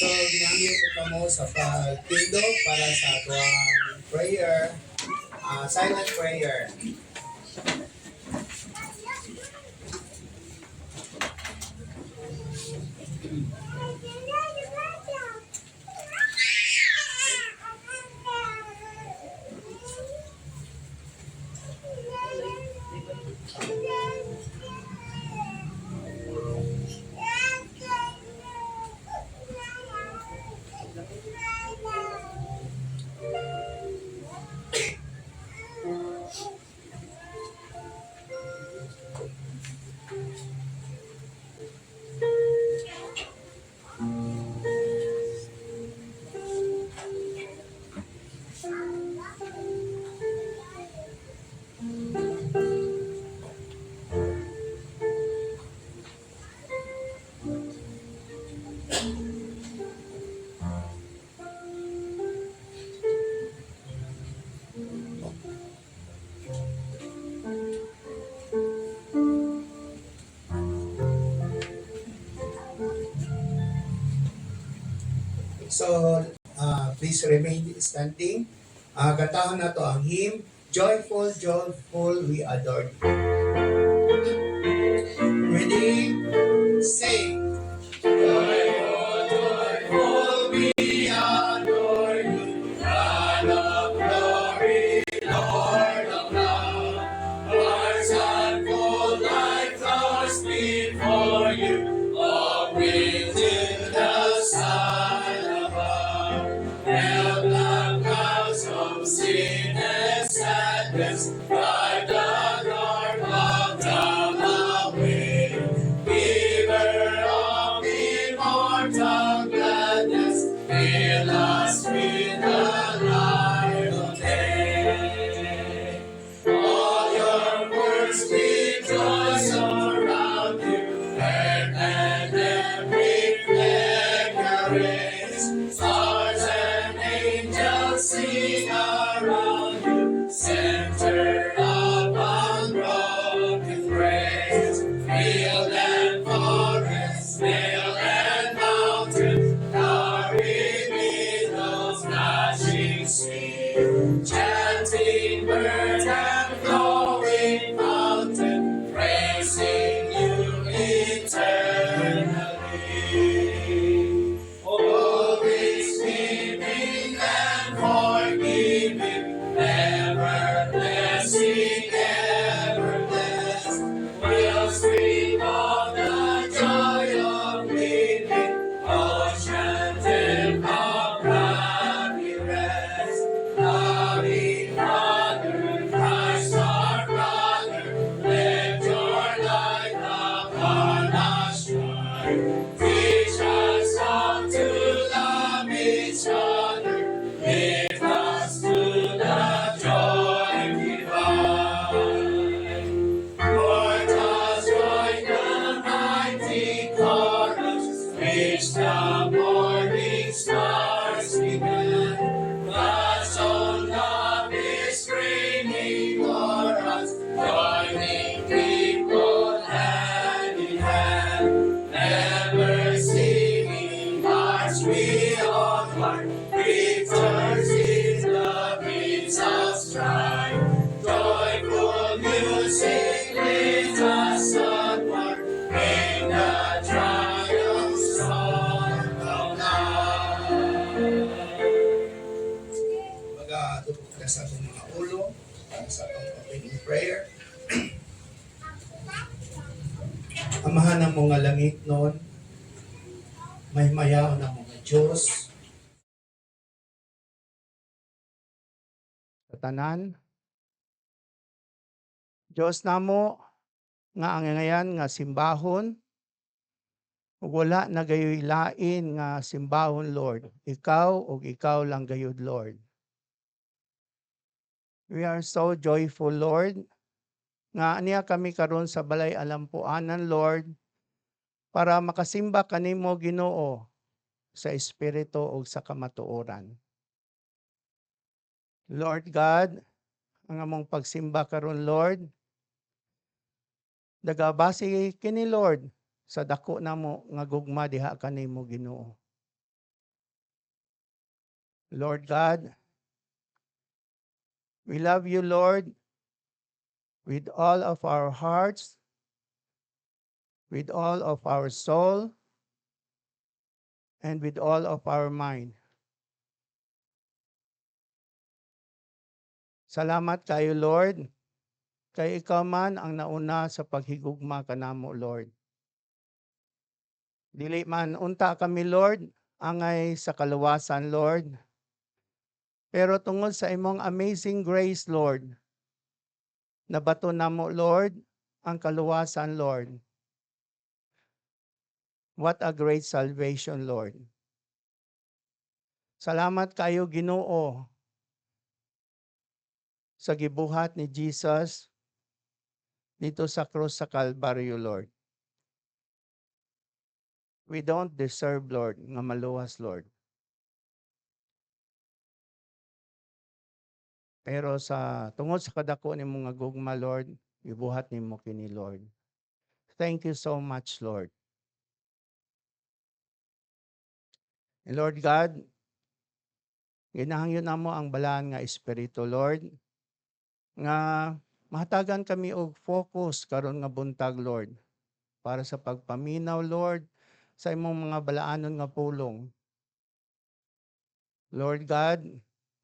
So, ginamit ko kamo sa pagtindog para sa tuwang prayer, silent prayer. So, please remain standing. Kantahan na to ang hymn, Joyful, Joyful, We Adore You. Ready? Sing. Joyful, joyful, we adore you, God of glory, Lord of love. Hearts and full life thirst before you, all bring to the sun above. Hail the clouds of sin and sadness, drive the dark cloud down away. Giver of immortal gladness, fill us with the light of day. All your works rejoice around you, earth and every flame your rays. Stars and angels sing around you, center of unbroken praise. Field and forest, vale and mountain, towering meadows, flashing sea, chanting bird and flowing fountain, praising you eternally. Always giving and forgiving, ever blessing, ever blessed. We'll scream of the joy of living, ocean of happy rest. Loving Father, Christ our brother, let your light upon us shine. Teach us how to love each other, lift us to the joy divine. Lord, us join the mighty chorus, which the morning stars began. God's own love is reigning for us, joining people hand in hand. Ever singing, march we onward, victors in the midst of strife. Joyful music leads us onward, in the triumph song of love. Magatubog ka sa itong mga ulo, sa itong opening prayer. Amahan ng mga langit noon, may mayaw ng mga Diyos. Sa tanan, Diyos namo, nga ang ngayon nga simbahon, ug wala na gayoy lain nga simbahon, Lord. Ikaw ug ikaw lang gayud, Lord. We are so joyful, Lord, nga niya kami karon sa balay alampuanan, Lord, para makasimba kanimo, Ginoo, sa espiritu ug sa kamatuoran. Lord God, ang among pagsimba karon, Lord, dagabasi kini, Lord, sa dako namo nga gugma diha kanimo, Ginoo. Lord God, we love you, Lord, with all of our hearts, with all of our soul, and with all of our mind. Salamat kayo, Lord, kay ikaw man ang nauna sa paghigugma kanamo, Lord. Dili man unta kami, Lord, angay sa kaluwasan, Lord. Pero tungod sa imong amazing grace, Lord, nabato namo, Lord, ang kaluwasan, Lord. What a great salvation, Lord. Salamat kayo, Ginoo, sa gibuhat ni Jesus dito sa krus sa Kalbaryo, Lord. We don't deserve, Lord, nga maluwas, Lord. Pero tungod sa kadako ni mga gugma, Lord, gibuhat nimo kini, Lord. Thank you so much, Lord. And Lord God, ginahangyon namo ang balaan nga espiritu, Lord, nga mahatagan kami og focus karon nga buntag, Lord, para sa pagpaminaw, Lord, sa imong mga balaanon nga pulong. Lord God,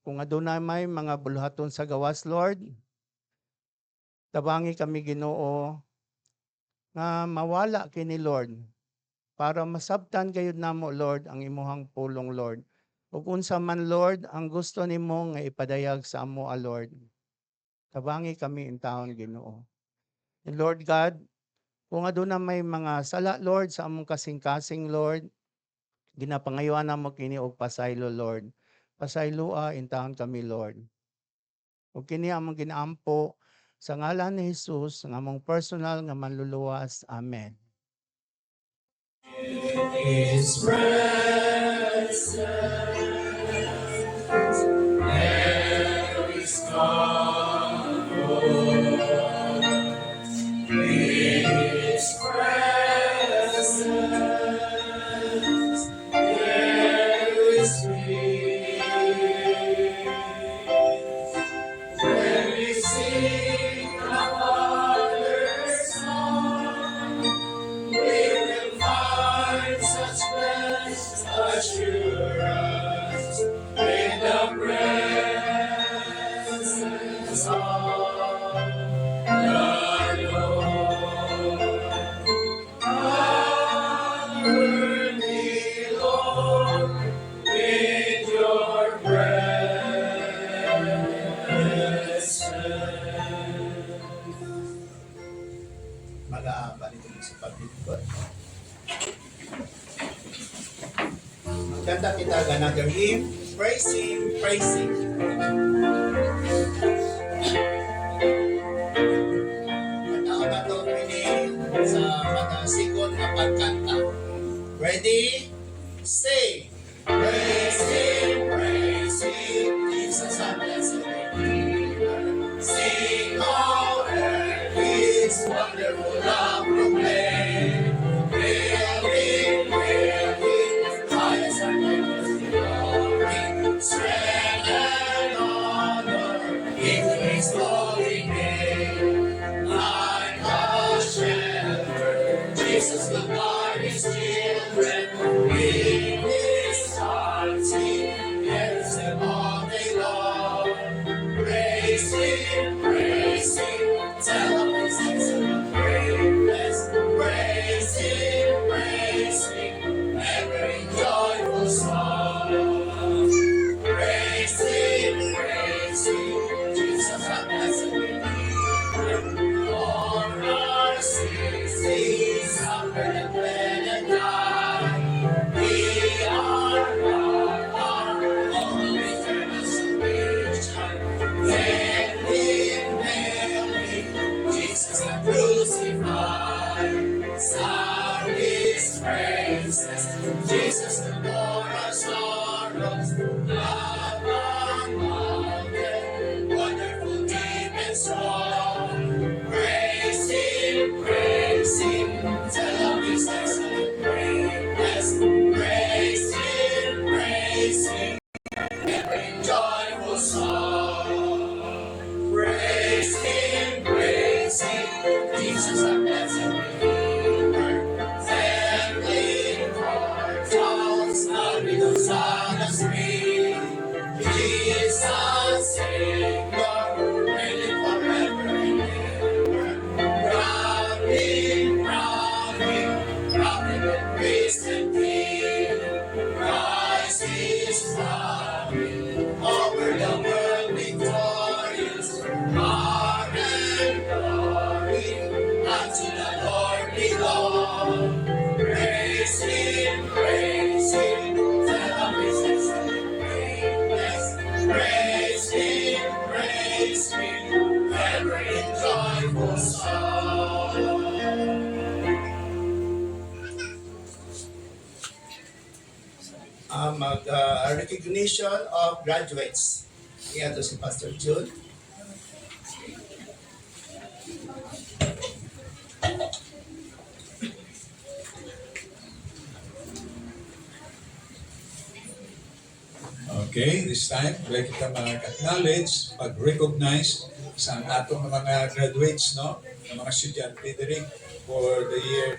kung adunay may mga buluhaton sa gawas, Lord, tabangi kami, Ginoo, nga mawala kini, Lord, para masabtan gayud namo, Lord, ang imuhang pulong, Lord. Ug unsa man, Lord, ang gusto nimo nga ipadayag sa amo, Lord. Tabangi kami in taon, Ginoo. And Lord God, kung aduna may mga sala, Lord, sa among kasing-kasing, Lord, ginapangayuan namo kini og pasaylo, Lord. Pasaylua in taon kami, Lord. Ug kini among ginaampo sa ngalan ni Jesus, ng among personal nga manluluwas. Amen. His presence, there is comfort. His presence, there is peace. When we sing the Father's song, we will find such blessed assurance in the presence of the Lord. Cover me, Lord, with your presence. Mag-aabalik mo sa paglikod. Magkanta kita another hymn. Praise Him, praise Him. Kanta ba ito sa matasikot na pagkanta? Ready? Say! Praise Him, Jesus our blessed Redeemer. Sing all earth His wonderful love proclaim. Building, highest and endless glory, strength and honor in His holy name. Like a shepherd, Jesus will guard His children. In His arms He carries them all day long. Praise Him, tell of His excellent greatness. Praise Him, every joyful song. Praise Him, Jesus our blessed Redeemer. For our sins He suffered and bled and died. We are our own eternal salvation. Then He nailed Him, Jesus the crucified. Sound His praises, Jesus to bore our sorrows. Love unbounded, wonderful, deep and strong. Praise Him, tell of His excellent greatness. Praise Him, Praise the King. Christ is coming. Over the world victorious. Power and glory unto the Lord belong. Praise Him, praise Him. Tell of His greatness. Praise Him, praise Him. Every joyful song. Recognition of graduates. Iyan to si Pastor Jude. Okay, this time, wala kita mag-acknowledge, mag-recognize sa atong mga graduates, no? Ng mga estudyante diri for the year,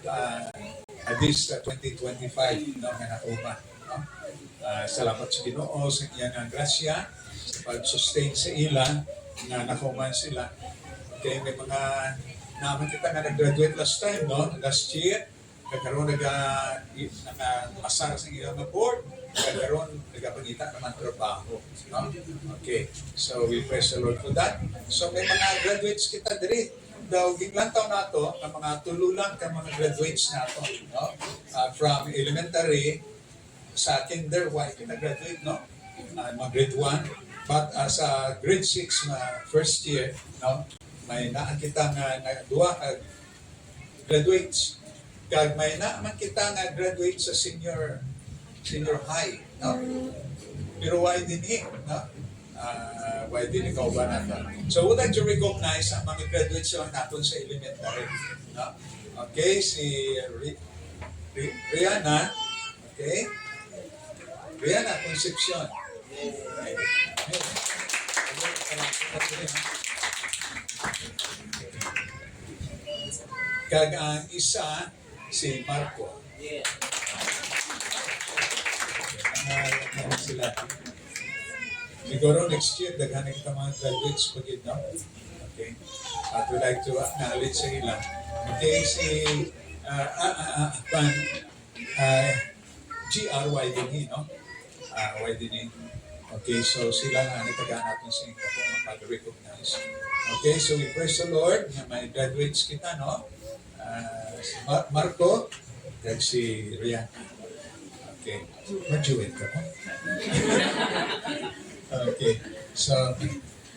this 2025, no? Nga nauma, no? Salamat sa Ginoo sa iyang grasya, sa pag-sustain sa ila, na nakuman sila. Okay, may mga naman kita nga nag-graduate last time, no? Last year, nagkaroon nag-asar sa iyang board, nagkaroon nagpangita naman trabaho. No? Okay, so we praise the Lord for that. So may mga graduates kita diri. Daw ginglantaw nato ng mga tululang ka mga graduates nato, no? From elementary sa kinder, why kita graduate, no? Mga grade 1. But sa grade 6 na first year, no? May naan kita nga duwa ka graduates. Kag may naaman kita nga graduate sa senior high, no? Pero why din no? Why din ikaw ba nato? So would like to recognize ang mga graduates lang natin sa elementary, no? Okay, si Rihanna, okay? Rihanna Concepcion. Okay. Kag ang isa, si Marco. Sila. Siguro next year, daghan kita mga graduates pag no? Okay. At we'd like to acknowledge sa ila. Okay, si GRY din, no? YDN. Okay, so sila nga nagtagaan natin sa inyo kung mag-recognize. Okay, so we praise the Lord na may graduates kita, no? Si Marco, at si Rian. Okay, graduate ka po. Okay, so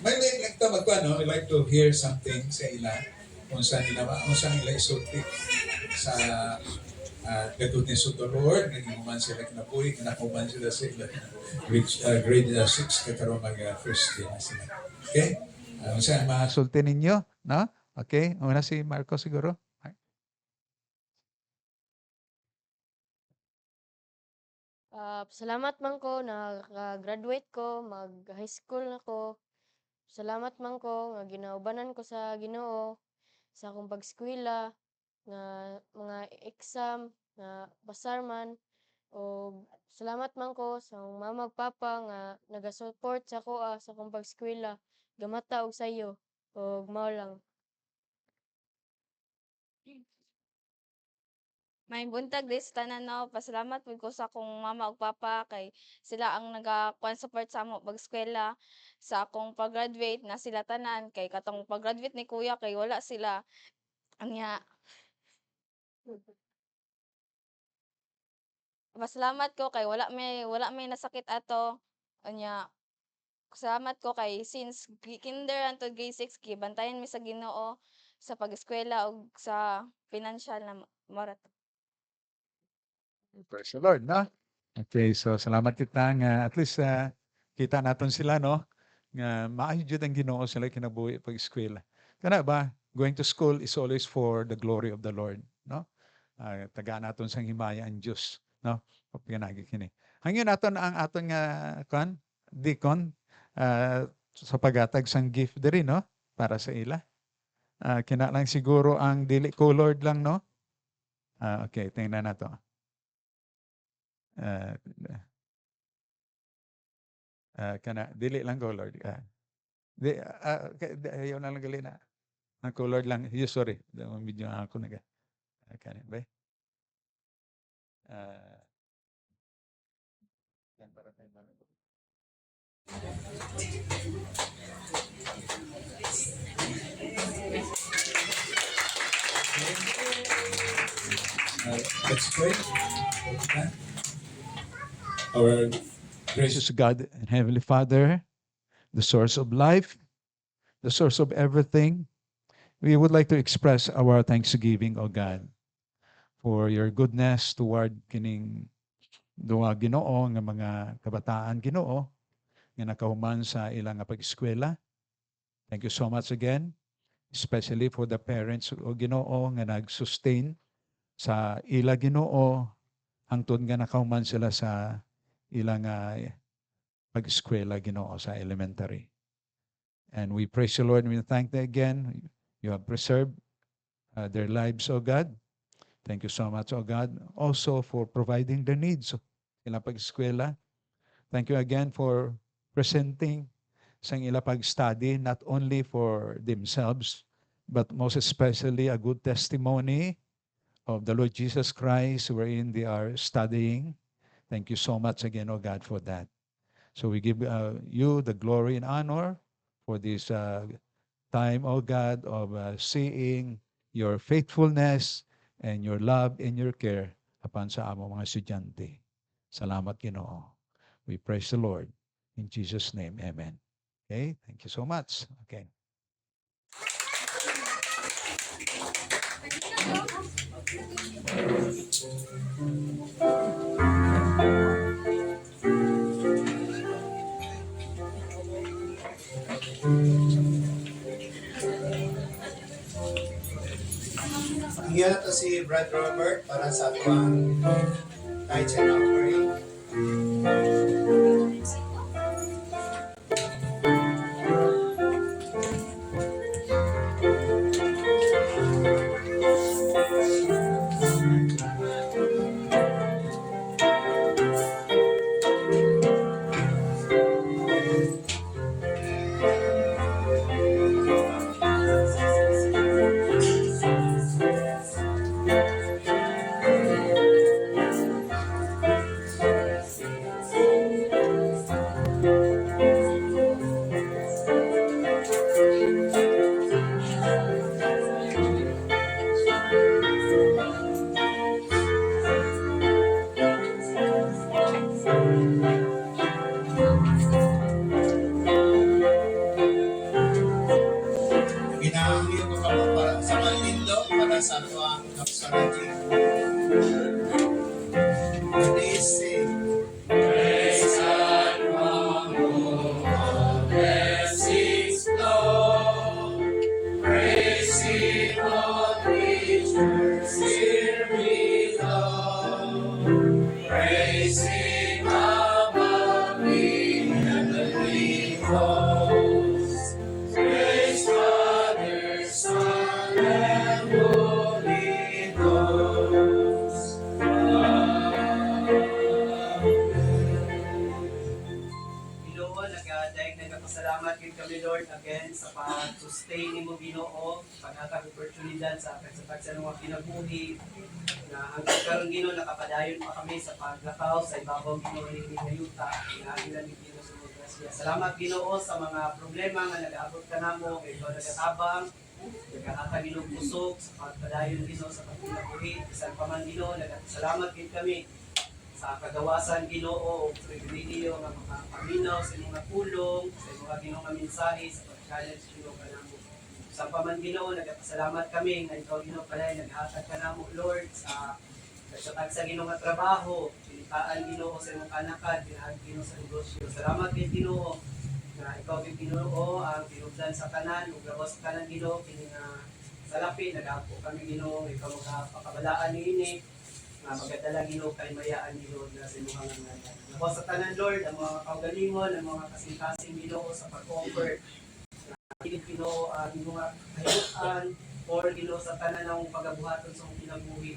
may like to magkano, we like to hear something sa ila kung saan nila isulti sa Gatut ni Suto Lord, nagimuman sila kinabuhi, kinakuman sila sa grade 6, kakaroon mag-first year na sila. Okay? Saan masulti ninyo? No? Okay? Una si Marco siguro. Salamat man ko naka-graduate ko, mag-high school na ko. Salamat man ko nga ginaubanan ko sa Ginoo sa akong pag-eskwela nga mga exam nga pasar man o salamat man ko sa akong mama ug papa nga naga-support sa ako sa akong pag-eskwela gamata og sayo ug mao lang. May buntag dis tanan no, pasalamat pud ko sa akong mama ug papa kay sila ang nagakuan support sa amo pag-eskwela sa akong pag-graduate na sila tanan kay katong pag-graduate ni kuya kay wala sila anya. Pasalamat ko kay wala may nasakit ato anya. Salamat ko kay since kinder until grade 6 gibantayan mi sa Ginoo sa pag-eskwela ug sa financial na morat. Praise the Lord, no? Okay, so salamat kita nga at least kita naton sila, no? Nga maayo jud ang Ginoo sila kinabuhi pag eskwela. Kana ba? Going to school is always for the glory of the Lord, no? Taga naton sang himaya ang Dios, no? Pinagi kini. Hangyo naton ang aton nga deacon sa pagatag sang gift diri, no? Para sa ila. Kina lang siguro ang dili colored lang, no? Okay, tingnan nato. Kana dili lang colored. Ayaw na lang gali na. Ang colored lang. Sorry. Video ako naga. Kanin ba? yan para kay Mami. Let's pray. Our Gracious God and Heavenly Father, the source of life, the source of everything, we would like to express our thanksgiving, O God, for your goodness toward kining duwa Ginoo nga mga kabataan Ginoo nga nakahuman sa ilang nga pag-eskwela. Thank you so much again, especially for the parents o Ginoo nga nag-sustain sa ila Ginoo hangtod nga nakahuman sila sa ilang pag-eskwela Ginoo sa elementary. And we praise you, Lord, and we thank you again. You have preserved their lives, O God. Thank you so much, O God, also for providing the needs of ilang pag-eskwela. Thank you again for presenting sa ilang pag-study, not only for themselves, but most especially a good testimony of the Lord Jesus Christ wherein they are studying. Thank you so much again, O God, for that. So we give you the glory and honor for this time, O God, of seeing your faithfulness and your love and your care upon sa among mga estudyante. Salamat, Ginoo. We praise the Lord. In Jesus' name, amen. Okay, thank you so much. Okay. Iyan to si Brad Robert para sa tuwang tithes and offering. Ginahangyo ko kamo para sa Malindo para sa tuwang Kapsaraji. Please sing. Praise God from whom all blessings flow. Praise Him, all creatures here below. Praise Him above the heavenly hosts. Praise Father, Son, and Holy Ghost. Ginoo, nagadaig nagapasalamat gid kami Lord again sa pag-sustain nimo Ginoo, paghatag oportunidad sa sa mga kinabuhi na hanggang karon Ginoo nakapadayon pa kami sa paglakaw sa ibabaw Ginoo ni ngayuta nga ilang Ginoo sa mga grasya. Salamat Ginoo sa mga problema nga nag-aabot kanamo kay ikaw nagatabang naghatag Ginoo pusok sa pagpadayon Ginoo sa pagkinabuhi bisan pa man Ginoo nagapasalamat gid kami sa kagawasan Ginoo ug pribilehiyo nga makapaminaw sa imong nga pulong sa imong nga Ginoo nga mensahe sa pag-challenge Ginoo kanamo. Sa paman Ginoo nagapasalamat kami nga ikaw Ginoo palay naghatag kanamo Lord sa sa Ginoo nga trabaho, pilitaan Ginoo sa imong kanakad, pinahag Ginoo sa negosyo. Salamat kay Ginoo na ikaw kay Ginoo ang tinubdan sa kanan ug lawas sa kanan Ginoo kini nga salapi nagapo kami Ginoo ikaw magpakabalaan niini nga magadala Ginoo kay mayaan Ginoo na sa imong nga ngalan. Nako sa tanan Lord ang mga kaugalingon, ang mga kasing-kasing Ginoo sa pag-comfort. Dili Ginoo ang mga kahilutan or Ginoo sa tanan ng pagabuhaton sa imong kinabuhi.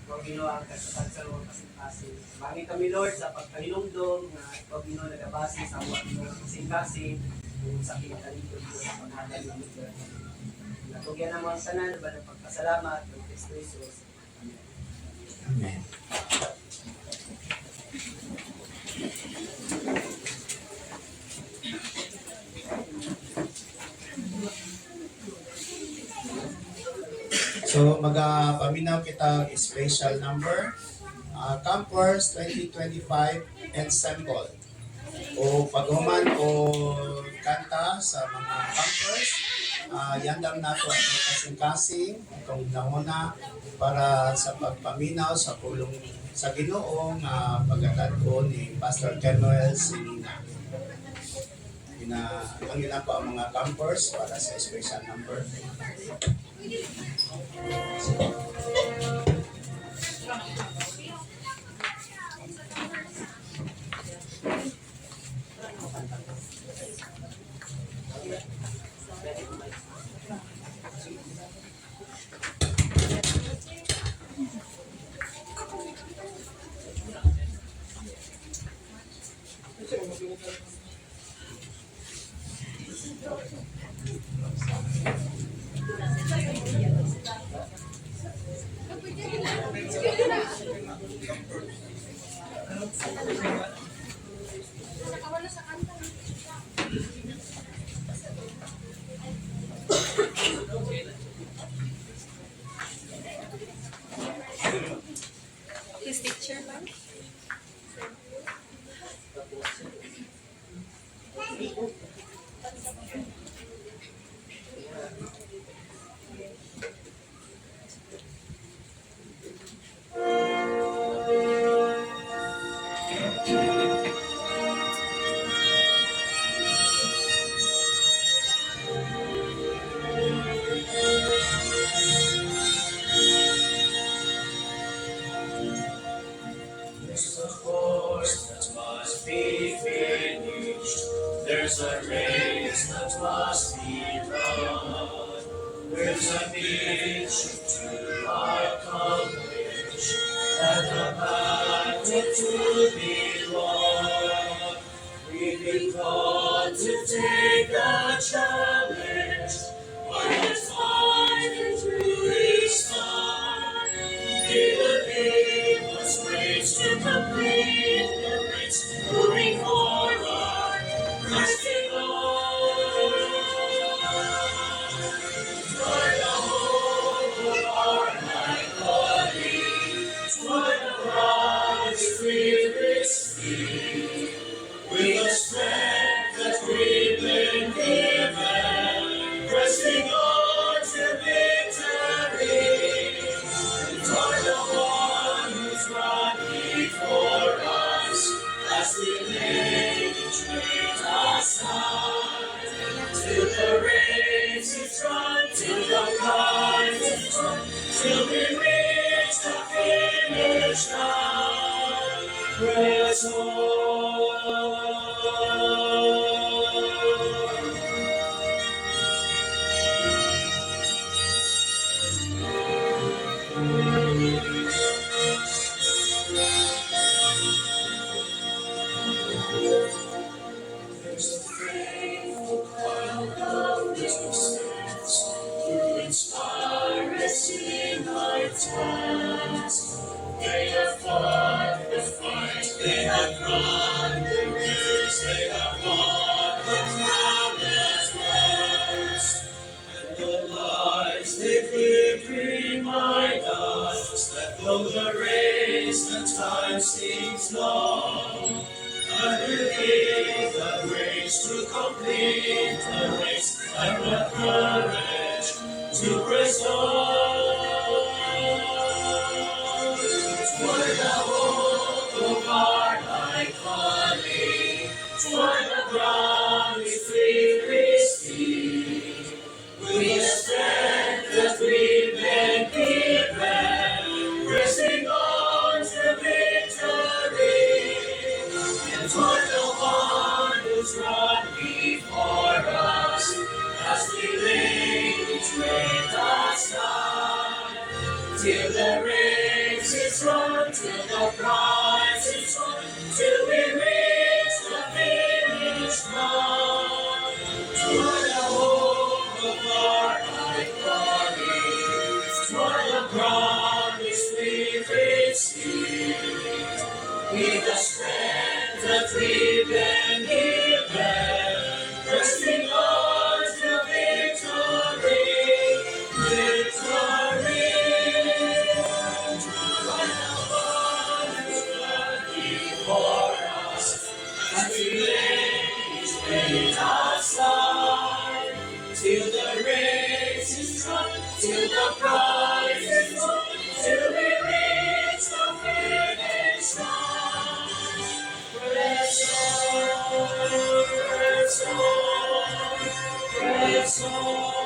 Ikaw Ginoo ang kasatag sa mga kasing-kasing. Bangin kami Lord sa pagkahinumdum nga ikaw Ginoo nagabase sa mga kasing-kasing kung sa kinakalito sa paghatag ng Lord. Natugyan ang mga tanan ba ng pagpasalamat ng Kristo Jesus. Amen. Amen. So magapaminaw kita special number Campers 2025 Ensemble o paghuman o kanta sa mga campers yandam nato ang kasing-kasing itong nahuna para sa pagpaminaw sa pulong sa Ginoo nga pagkatadko ni Pastor Kenuel Sinina. Ang ginako ang mga campers para sa special number. There's a course that must be finished. There's a race that must be run. There's a mission to accomplish and a battle to be won. We've been called to take the challenge. Let's fight through each time. He will give us grace to complete the race, moving forward, resting on. Toward the hope of our high calling, toward the promise we receive, with the strength that we've been given, pressing on to victory. Toward the one who's gone before us, as we lay each weight aside. Till the race is run, till the prize is won, till we reach the finish line. Press on. There's a faithful cloud of witnesses who inspire us in our task. They have fought the fight, they have run the race, they have won the crown as best. And the lives they've lived remind us that though the race at times seems long, underneath the grace to complete the race and the courage to press on. Toward the hope of our high calling, toward the promise we receive, with the strength that we've been given, pressing on to victory. And toward the one who's run before us, as we lay each weight aside. Till the race is run, till the prize is won, till we reach the finish line. Toward the hope of our high calling, toward the promise we receive, with the strength that we've been given, resting on to victory, victory. Let us run till the race is run, till the prize is won, till we reach the finish line. Press on, press on, press on.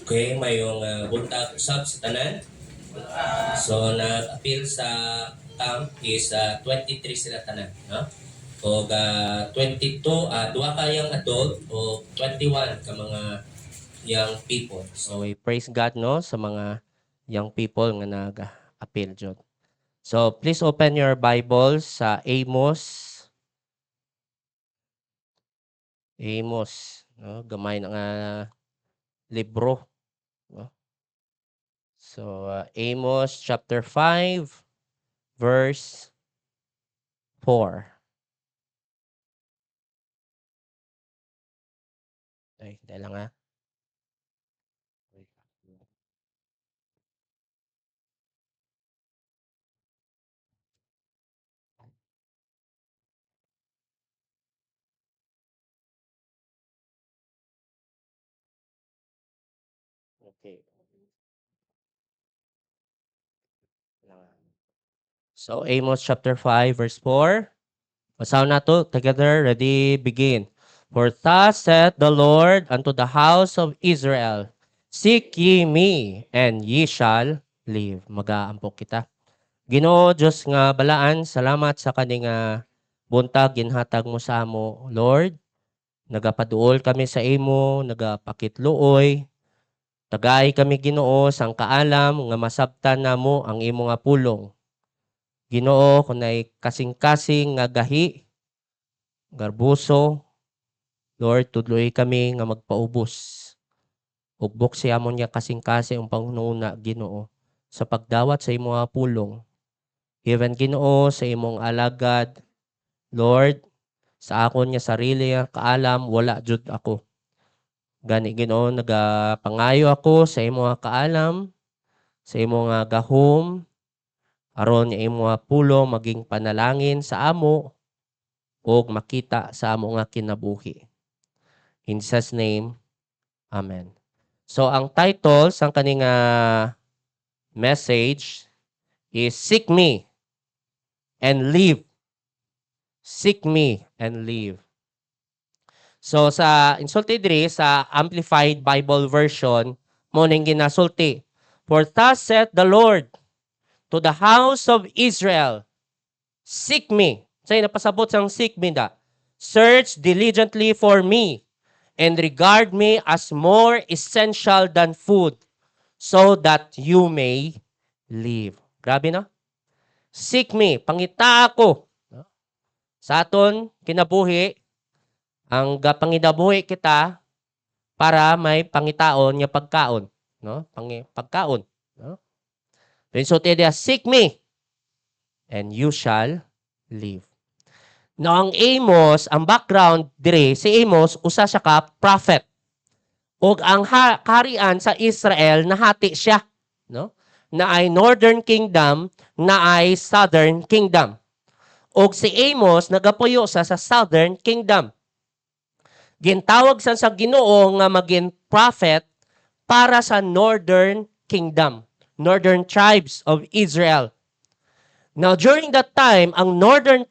Okay, mayong buntag usab sa tanan. So nag-appeal sa camp is 23 sila tanan, no? O 22 duha ka yung adult o 21 ka mga young people. So we praise God no sa mga young people nga nag-appeal jud. So please open your Bibles sa Amos. Amos, no? Gamay na nga libro. No? So, Amos chapter 5, verse 4. Ay, dahil lang ha. Okay. So, Amos chapter 5, verse 4. Basahin na to together. Ready, begin. For thus saith the Lord unto the house of Israel, Seek ye me, and ye shall live. Mag-aampok kita. Ginoo Diyos nga balaan, salamat sa kaning buntag ginhatag mo sa amo, Lord. Nagapaduol kami sa imo, nagapakitluoy. Tagay kami Ginoo sang kaalam nga masabtan namo ang imo nga pulong. Ginoo kunay kasing-kasing nga gahi, garbuso, Lord, tudloy kami nga magpaubos. Ugbok siya mo niya kasing-kasing ang pangununa, Ginoo, sa pagdawat sa imo nga pulong. Even Ginoo sa imong alagad, Lord, sa akon nga sarili nga kaalam, wala jud ako. Gani Ginoo, nagapangayo ako sa imo nga kaalam, sa imo nga gahom, aron nga imo nga pulong maging panalangin sa amo o makita sa amo nga kinabuhi. In Jesus' name, Amen. So ang title sa kaning message is Seek Me and Live. Seek Me and Live. So sa insulti diri sa Amplified Bible Version mo ning ginasulti. For thus saith the Lord to the house of Israel, Seek Me. Say napasabot sang seek me da. Search diligently for me and regard me as more essential than food so that you may live. Grabe no? Seek me, pangita ako. Sa aton kinabuhi, ang panginabuhi kita para may pangitaon nga pagkaon, no? Pagkaon, no? So tiya seek me and you shall live. Now, ang Amos, ang background dire, si Amos, usa siya ka prophet. O ang kaharian sa Israel, nahati siya. No? Na ay Northern Kingdom, na ay Southern Kingdom. O si Amos nagapuyo sa Southern Kingdom. Gintawag sa Ginoo nga maging prophet para sa Northern Kingdom, Northern tribes of Israel. Now, during that time, ang Northern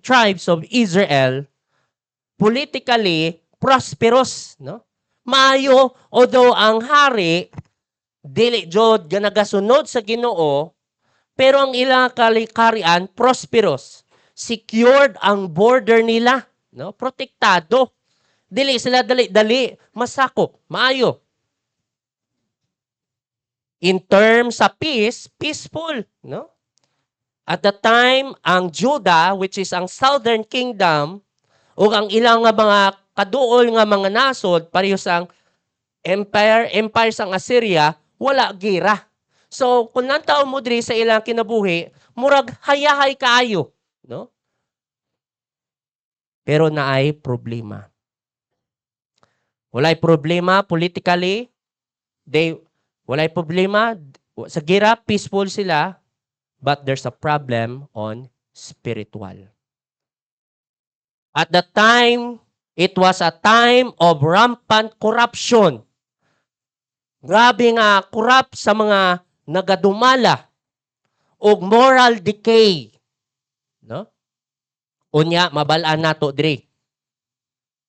tribes of Israel, politically prosperous, no? Maayo, although ang hari, dili jud nga nagasunod sa Ginoo, pero ang ilang kalikarian prosperous. Secured ang border nila, no? Protektado. Dili sila dali-dali masakop, maayo. In terms sa peace, peaceful, no? At the time, ang Judah, which is ang Southern Kingdom, o ang ilang nga mga kaduol nga mga nasod, pareho sang empire sang Assyria, wala gira. So, kung nantaw mo diri sa ilang kinabuhi, murag hayahay kaayo, no? Pero naay problema. Walay problema politically, walay problema sa gira, peaceful sila, but there's a problem on spiritual. At the time, it was a time of rampant corruption. Grabe nga, corrupt sa mga nagadumala o moral decay. No? Unya, mabalaan nato diri.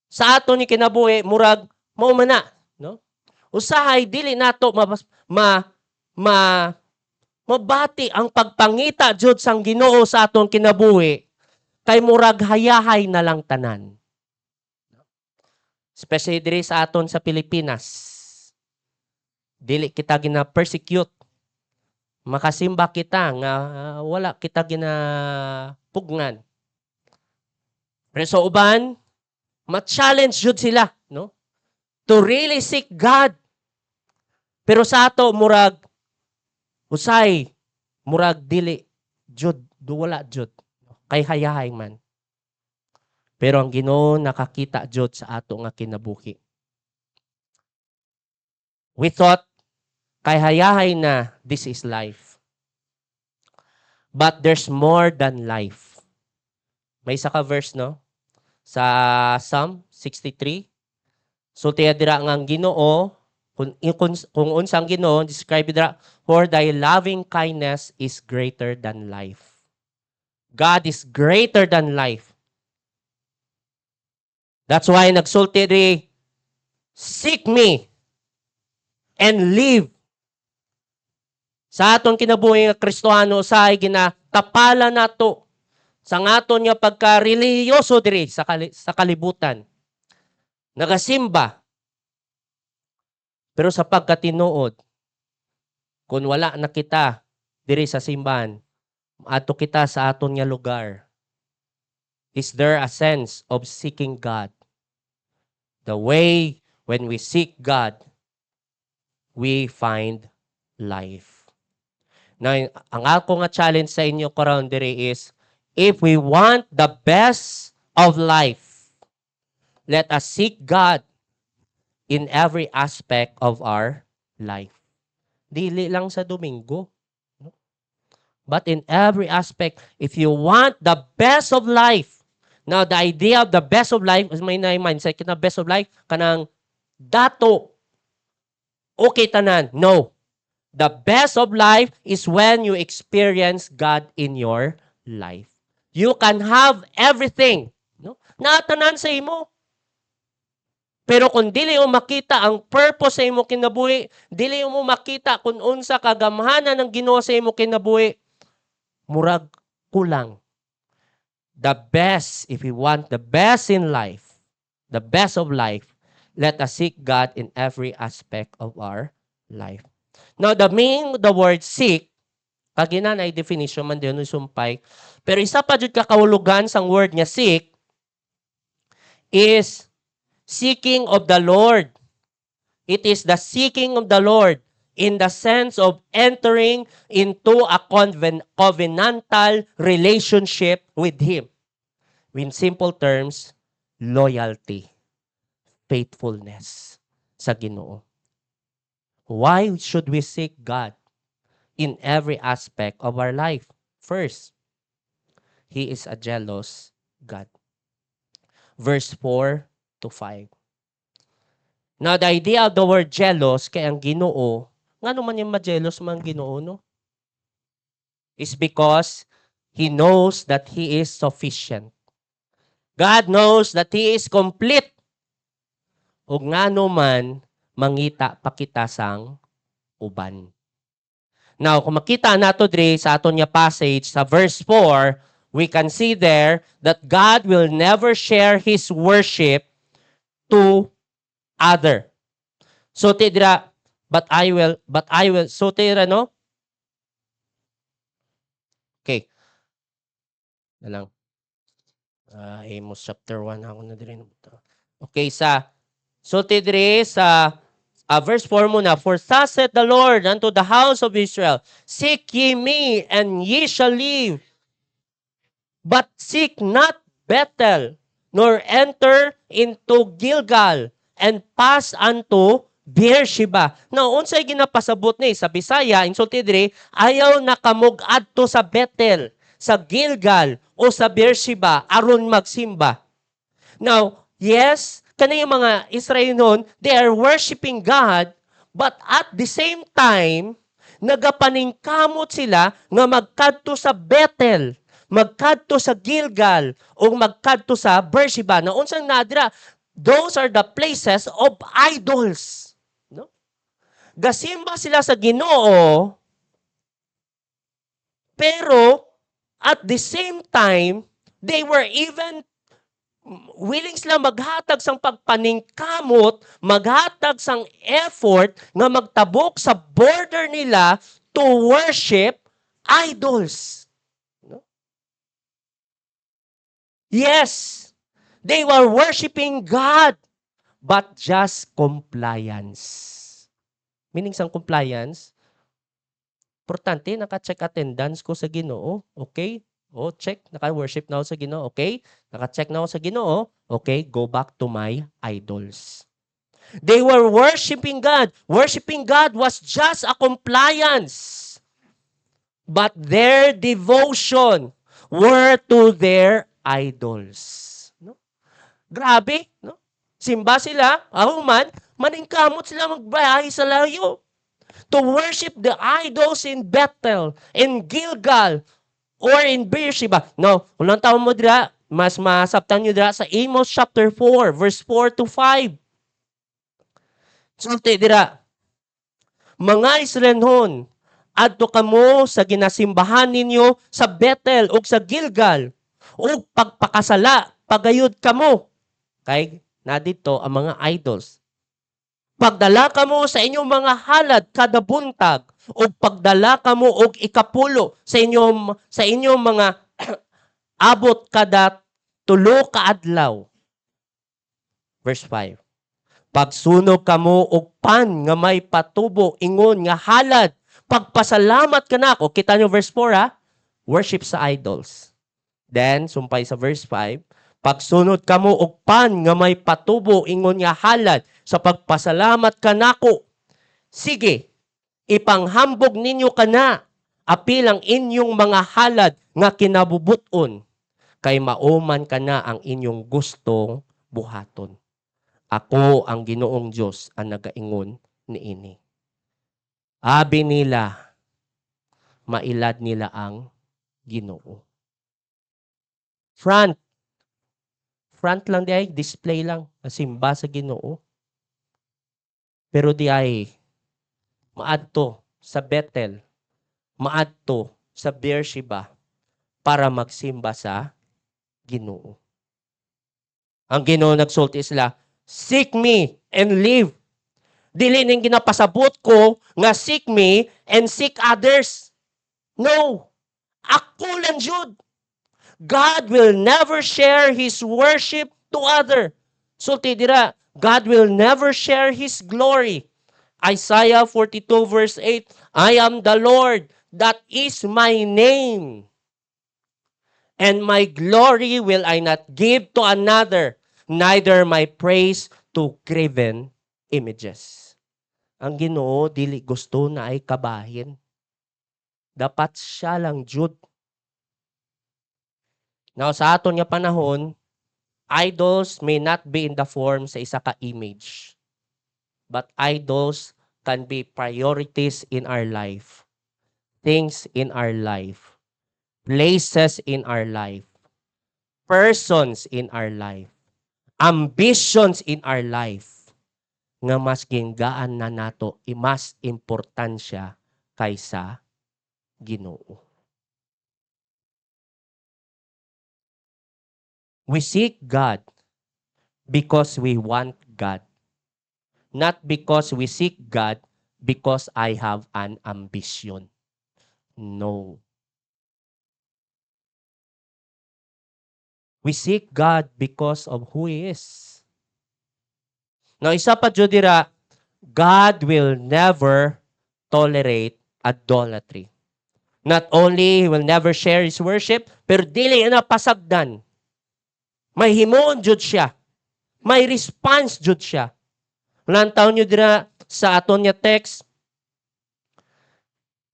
Sa ato ni kinabuhi, murag, maumana. No? Usahay, dili nato mabati ang pagpangita jud sang Ginoo sa aton kinabuhi kay murag hayahay na lang tanan. Especially diri sa aton sa Pilipinas. Dili kita gina-persecute. Makasimba kita nga wala kita ginapugnan. Pero sa uban, ma-challenge jud sila, no? To really seek God. Pero sa ato murag usay, murag dili, jud, wala jud. Kay hayahay man. Pero ang Ginoo nakakita jud sa ato nga kinabuhi. We thought, kay hayahay na, this is life. But there's more than life. May isa ka verse, no? Sa Psalm 63. So, tiya dira ang Ginoo, kung unsang Ginoo, describe dira, for thy loving kindness is greater than life. God is greater than life. That's why nagsulti ri, seek me and live. Sa aton kinabuhi nga Kristohano, say ginatapala nato sa aton nga pagka-reliyoso diri sa kalibutan. Nagasimba. Pero sa pagkatinuod, kung wala na kita diri sa simbahan, ato kita sa aton nga lugar. Is there a sense of seeking God? The way when we seek God, we find life. Now, ang ako nga challenge sa inyo karon diri is, if we want the best of life, let us seek God in every aspect of our life. Dili lang sa Domingo. But in every aspect, if you want the best of life, now the idea of the best of life is may mindset na best of life, kanang dato, okay tanan. No. The best of life is when you experience God in your life. You can have everything. No? Natanan sa imo. Pero kung dili mo makita ang purpose sa imo kinabuhi, dili mo makita kung unsa kagamhanan ng Ginoo sa imo kinabuhi, murag kulang. The best, if we want the best in life, the best of life, let us seek God in every aspect of our life. Now, the meaning of the word seek, kaginan ay definition man din sumpay, pero isa pa jud kakahulugan sang word nga seek is seeking of the Lord. It is the seeking of the Lord in the sense of entering into a covenantal relationship with Him. In simple terms, loyalty, faithfulness sa Ginoo. Why should we seek God in every aspect of our life? First, He is a jealous God. Verse 4 to 5. Now, the idea of the word jealous, kay ang Ginoo, nga naman yung ma-jealous man Ginoo, no? Is because He knows that He is sufficient. God knows that He is complete. O nga naman, mangita pakita sang uban. Now, kung makita nato dre sa aton nga passage sa verse 4, we can see there that God will never share His worship to other. So tidra, but I will, so tidra, no? Okay. Na lang. Amos chapter 1, ako na din. Okay, so tidre sa verse 4 muna, for thus saith the Lord unto the house of Israel, seek ye me, and ye shall live. But seek not Bethel, nor enter into Gilgal, and pass unto Beersheba. Now, unsay ginapasabot ni sa Bisaya, insulti diri, ayaw nakamog adto sa Bethel, sa Gilgal, o sa Beersheba, aron magsimba. Now, yes, kanang mga Israel noon, they are worshiping God, but at the same time, nagapaningkamot sila nga magkadto sa Bethel, magkadto sa Gilgal, o magkadto sa Beersheba. Na unsang nadira, those are the places of idols. No? Gasimba sila sa Ginoo, pero at the same time, they were even willing sila maghatag sang pagpaningkamot, maghatag sang effort nga magtabok sa border nila to worship idols. No? Yes, they were worshiping God, but just compliance. Meaning sang compliance, importante, naka-check attendance ko sa Ginoo. Okay? Oh, check. Naka-worship na ako sa Ginoo. Okay? Naka-check na ako sa Ginoo. Okay, go back to my idols. They were worshiping God. Worshiping God was just a compliance. But their devotion were to their idols. No? Grabe, no? Simba sila, ahuman, maningkamot sila magbayahe sa layo. To worship the idols in Bethel, in Gilgal, or in Beersheba. No, ulang taon mo dira, mas masabtan nyo dira sa Amos chapter 4, verse 4 to 5. Sulti dira, mga Israelhon, adto kamo sa ginasimbahan ninyo sa Bethel o sa Gilgal, o pagpakasala, pagayod kamo. Kay, na dito ang mga idols. Pagdala kamo sa inyong mga halad kada buntag, o pagdala kamo og ikapulo sa inyong mga abot kada 3 ka adlaw. Verse 5. Pagsunog kamo og pan nga may patubo ingon nga halad, pagpasalamat kanako. Kita niyo verse 4 ha? Worship sa idols. Then sumpay sa verse 5, pagsunod kamo og pan nga may patubo ingon nga halad, sa pagpasalamat kanako. Sige, ipanghambog ninyo kana, apil ang inyong mga halad nga kinabubuton, kay mauman kana ang inyong gustong buhaton. Ako ang Ginoong Diyos ang nagaingon niini. Abi nila, mailad nila ang Ginoo. Front lang di ay, display lang, simba sa Ginoo. Pero di ay, maadto sa Bethel, maadto sa Beersheba, para magsimba sa Ginoo. Ang Ginoo nagsulti sila, seek me and live. Dili ning ginapasabot ko nga seek me and seek others. No. Ako lang jud. God will never share His worship to other. Sulti dira, God will never share His glory. Isaiah 42 verse 8, I am the Lord, that is my name. And my glory will I not give to another, neither my praise to graven images. Ang Ginoo dili gusto na ay kabahin. Dapat siya lang jud. Now, sa aton nga panahon, idols may not be in the form sa isa ka image. But idols can be priorities in our life. Things in our life. Places in our life. Persons in our life. Ambitions in our life. Nga mas ginggaan na nato, mas importansya kaysa Ginoo. We seek God because we want God. Not because we seek God because I have an ambition. No. We seek God because of who He is. Now, isa pa jud dira, God will never tolerate idolatry. Not only He will never share His worship, pero dili na pasagdan. May himuon jud siya. May response jud siya. Lantaw nyo dira sa aton nga text,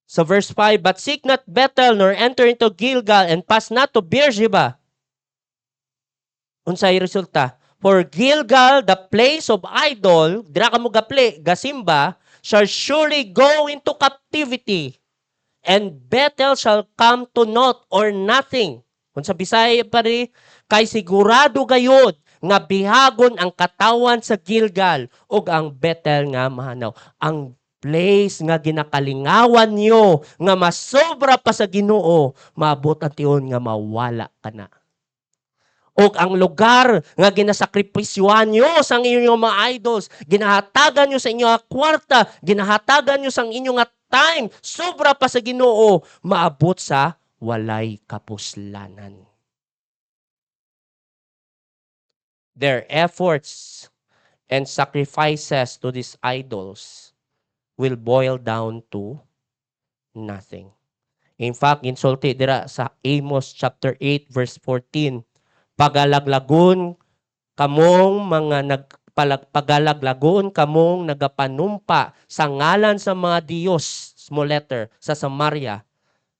sa verse 5, but seek not Bethel, nor enter into Gilgal, and pass not to Beersheba. Unsay resulta? For Gilgal, the place of idol, dira ka mo gasimba, shall surely go into captivity, and Bethel shall come to naught or nothing. Kung sa Bisaya pa rin, kay sigurado gayod nga bihagon ang katawan sa Gilgal ug ang Bethel nga mahanaw. Ang place nga ginakalingawan nyo nga masobra pa sa Ginoo, maabot ang tiyon nga mawala ka na. O ang lugar nga ginasakripisyuhan nyo sa inyong mga idols, ginahatagan nyo sa inyong kwarta, ginahatagan nyo sa inyong time, sobra pa sa Ginoo, maabot sa walay kapuslanan. Their efforts and sacrifices to these idols will boil down to nothing. In fact, insulti dira sa Amos chapter 8 verse 14, pagalaglagon kamong mga pagalaglagon kamong nagapanumpa sa ngalan sa mga Diyos, small letter, sa Samaria,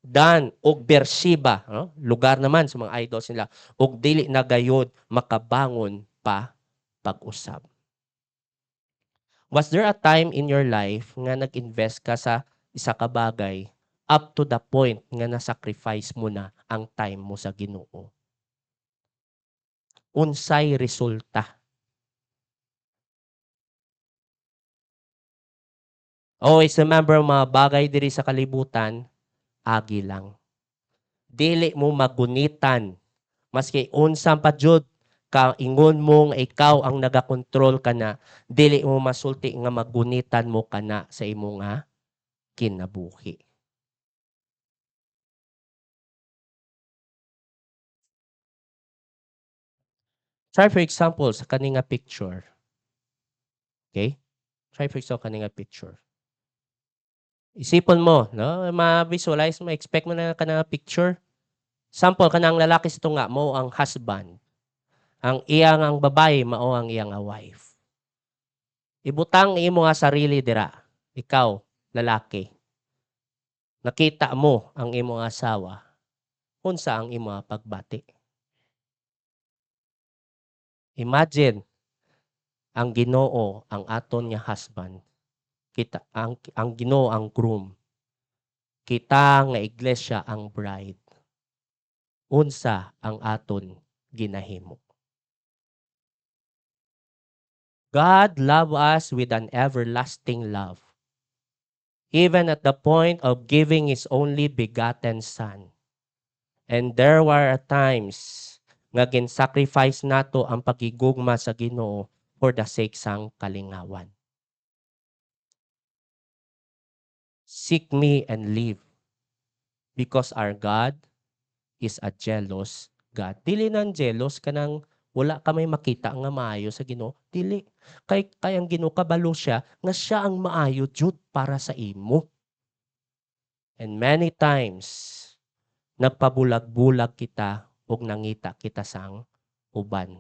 Dan og Beersheba, no? Lugar naman sa mga idols nila, og dili na gayud makabangon pa pag-usab. Was there a time in your life nga nag-invest ka sa isa ka bagay up to the point nga na-sacrifice mo na ang time mo sa Ginoo? Unsay resulta? Always remember, mga bagay diri sa kalibutan, agi lang. Dili mo magunitan. Maski unsang pa jud ka ingon mo nga ikaw ang nagakontrol kana, dili mo masulti nga magunitan mo kana sa imo nga kinabuhi. Try for example sa kaninga picture. Okay? Try for example kaninga picture. Isipon mo, no? Ma-visualize mo, expect mo na kanang picture. Sample kanang lalaki sa tunga mo ang husband. Ang iyang ang babae mao ang iyang wife. Ibutang imo nga sarili dira. Ikaw, lalaki. Nakita mo ang imo nga asawa. Unsa ang imo pagbati? Imagine ang Ginoo ang aton nga husband. Kita ang Ginoo ang groom. Kita nga iglesia ang bride. Unsa ang aton ginahimo? God loved us with an everlasting love, even at the point of giving His only begotten Son. And there were times nga gin-sacrifice nato ang pagigugma sa Ginoo for the sake sang kalingawan. Seek me and live, because our God is a jealous God. Dili nang jealous kanang wala ka may makita nga maayo sa Ginoo. Dili. Kay ang Ginoo kabalo siya nga siya ang maayo jud para sa imo. And many times nagpabulag-bulag kita ug nangita kita sang uban.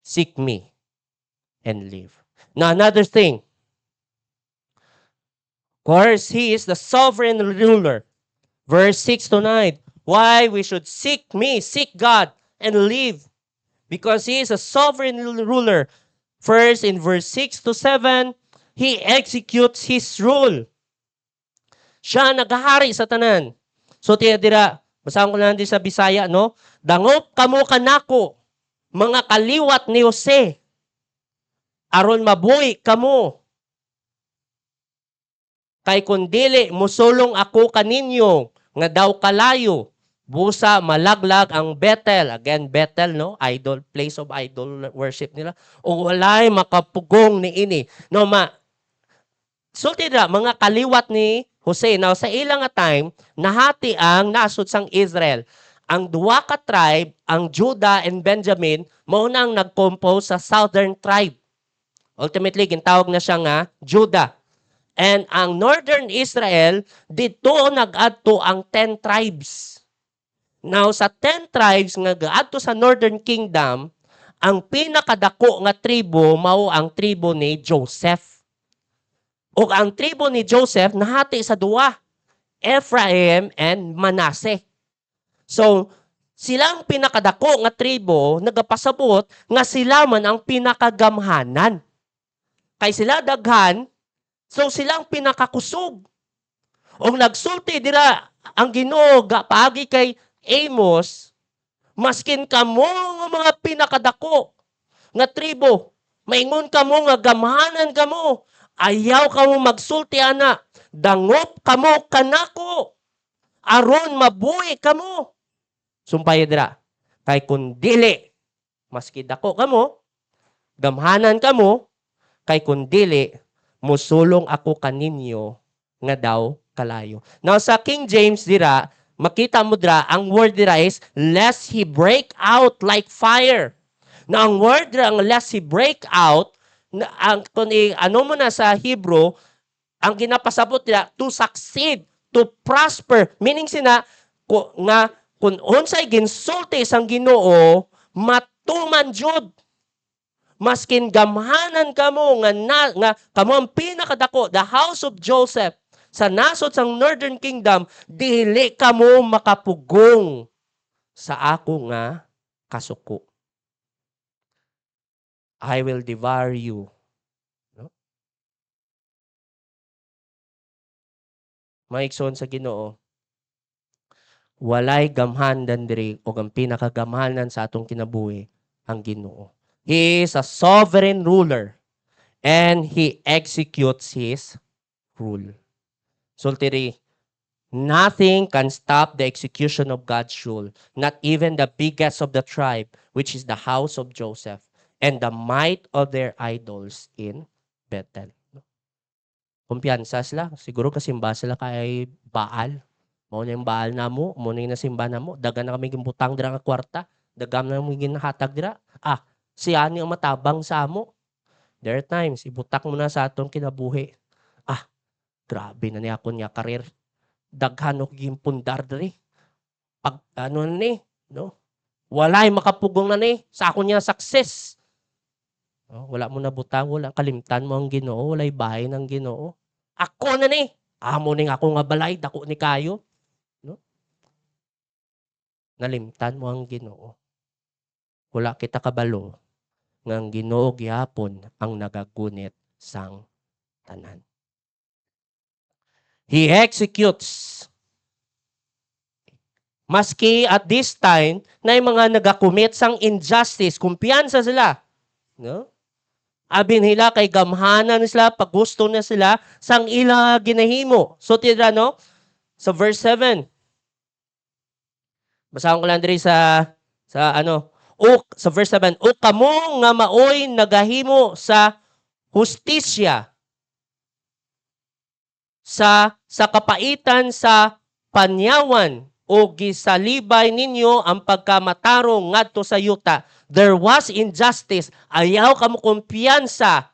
Seek me and live. Now another thing. Of course, He is the sovereign ruler. Verse 6 to 9. why we should seek God and live. Because He is a sovereign ruler. First, in verse 6 to 7, He executes His rule. Siya nagahari sa tanan. So, tiya dira, basahan ko lang din sa Bisaya, no? Dangop kamo kanako, mga kaliwat ni Jose, aron mabuhi kamo. Kay kundili, musulong ako kaninyo, nga daw kalayo. Busa, malaglag ang Bethel. Again, Bethel, no? Idol, place of idol worship nila. O walay makapugong ni ini. No, sulti na, mga kaliwat ni Jose. Now, sa ilang time, nahati ang nasud sang Israel. Ang duwa ka tribe, ang Judah and Benjamin, maunang nag-compose sa southern tribe. Ultimately, gintawag na siya nga Judah. And ang northern Israel, dito nag-adto ang 10 tribes. Now, sa 10 tribes nga gaadto sa northern kingdom, ang pinakadako nga tribo mao ang tribo ni Joseph. O ang tribo ni Joseph nahati sa duwa, Ephraim and Manasseh. So, silang pinakadako nga tribo nagapasabot nga sila man ang pinakagamhanan. Kay sila daghan, so silang pinakakusog. O nagsulti dira ang Ginoo paagi kay Amos, maskin kamo nga mga pinakadako nga tribo, maingon kamo nga gamhanan kamo, ayaw kamo magsulti ana, dangop kamo kanako, aron mabuhi kamo. Sumpay dira, kay kun dili, maski dako kamo, gamhanan kamo, kay kun dili, musulong ako kaninyo nga daw kalayo. Now sa King James dira, makita mo dira, ang word dira is, lest he break out like fire. Na ang word dira, lest he break out, kung ano mo na sa Hebrew, ang ginapasabot dira, to succeed, to prosper. Meaning sina, nga, kung unsay ginsulti sang Ginoo, matuman jud. Maskin gamhanan kamo, nga kamo ang pinakadako, the house of Joseph, sa nasod sang Northern Kingdom, dili kamo makapugong sa ako nga kasuko. I will devour you. No? Maigsoon sa Ginoo, walay gamhanan diri o ang pinakagamhanan sa atong kinabuhi ang Ginoo. He is a sovereign ruler and He executes His rule. Sultiri, nothing can stop the execution of God's rule, not even the biggest of the tribe, which is the house of Joseph, and the might of their idols in Bethel. Kumpiyansa sila. Siguro kasimba sila kay Baal. Mao na yung Baal na mo, mao na yung nasimba na mo. Dagan na kami gimbutang dira nga kwarta. Dagan na kami ginahatag dira. Siya ni ang matabang sa amo. There are times, ibutak mo na sa atong kinabuhi. Grabe na niya ako niya karir. Daghan og gimpundar diri. Pag ano ni, no? Walay makapugong na ni sa ako niya success. No? Wala mo na butang, wala kalimtan mo ang Ginoo, walay bahay ng Ginoo. Ako na ni. Amo ning ako nga balay, dako ni kayo. No? Nalimtan mo ang Ginoo. Wala kita kabalo nga ang Ginoo gihapon ang nagagunit sang tanan. He executes. Maski at this time, na yung mga nagakumit sang injustice, kumpiyansa sila. No? Abin nila kay gamhanan sila, pag gusto na sila, sang ila ginahimo. So, tira, no? Sa verse 7. Basahan ko lang diri sa verse 7. O kamo nga maoy nagahimo sa hustisya, sa kapaitan sa panyawan o gisalibay ninyo ang pagkamatarong ngadto sa yuta. There was injustice. Ayaw kamo kumpiyansa.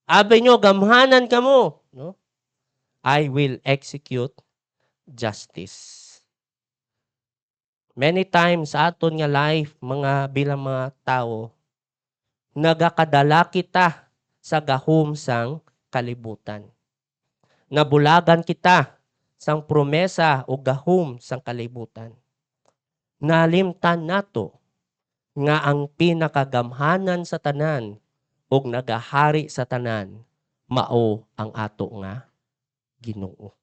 Abi nyo, gamhanan kamo. No? I will execute justice. Many times sa aton nga life, bilang mga tao, nagakadala kita sa gahom sang kalibutan. Nabulagan kita sang promesa o gahom sang kalibutan. nalimtan nato nga ang pinakagamhanan sa tanan ug nagahari sa tanan mao ang ato nga Ginoo.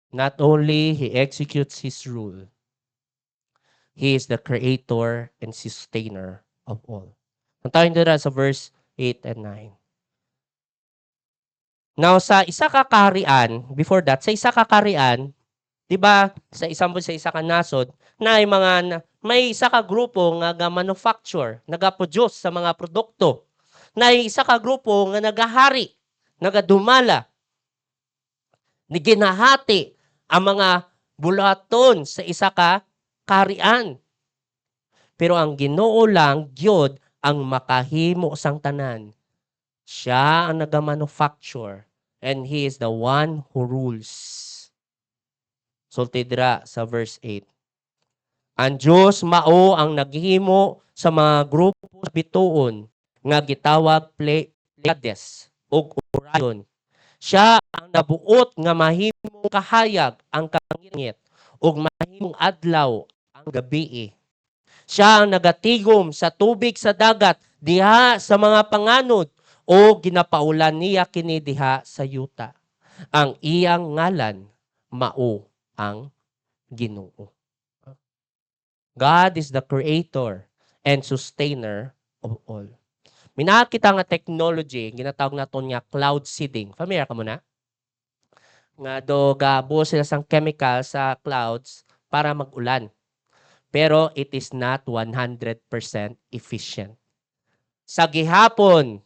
Not only he executes his rule, he is the creator and sustainer of all. Ang tayo dira sa verse 8 and 9. Now sa isa ka kaharian, before that, sa isa ka kaharian, 'di ba, sa isa ka nasod, may isa ka grupo nga manufacture, naga-produce sa mga produkto. Na isa ka grupo nga nagahari, nagadumala, ni ginahati ang mga bulaton sa isa ka kaharian. Pero ang Ginoo lang gyud ang makahimo sang tanan. Siya ang naga-manufacture and he is the one who rules. Sulti dira sa verse 8. Ang Diyos mao ang naghimo sa mga grupo sa bituon nga gitawag Pleiades ug Orion. Siya ang nabuot nga mahimong kahayag ang kangit ug mahimong adlaw ang gabii. Siya ang nagatigom sa tubig sa dagat diha sa mga panganod o ginapaulan niya kini diha sa yuta. Ang iyang ngalan mao ang Ginoo. God is the creator and sustainer of all. Minakita nga technology, ginatawag naton nga cloud seeding. Familiar ka mo na? Nga do gabo sila sang chemical sa clouds para mag-ulan. Pero it is not 100% efficient. Sa gihapon,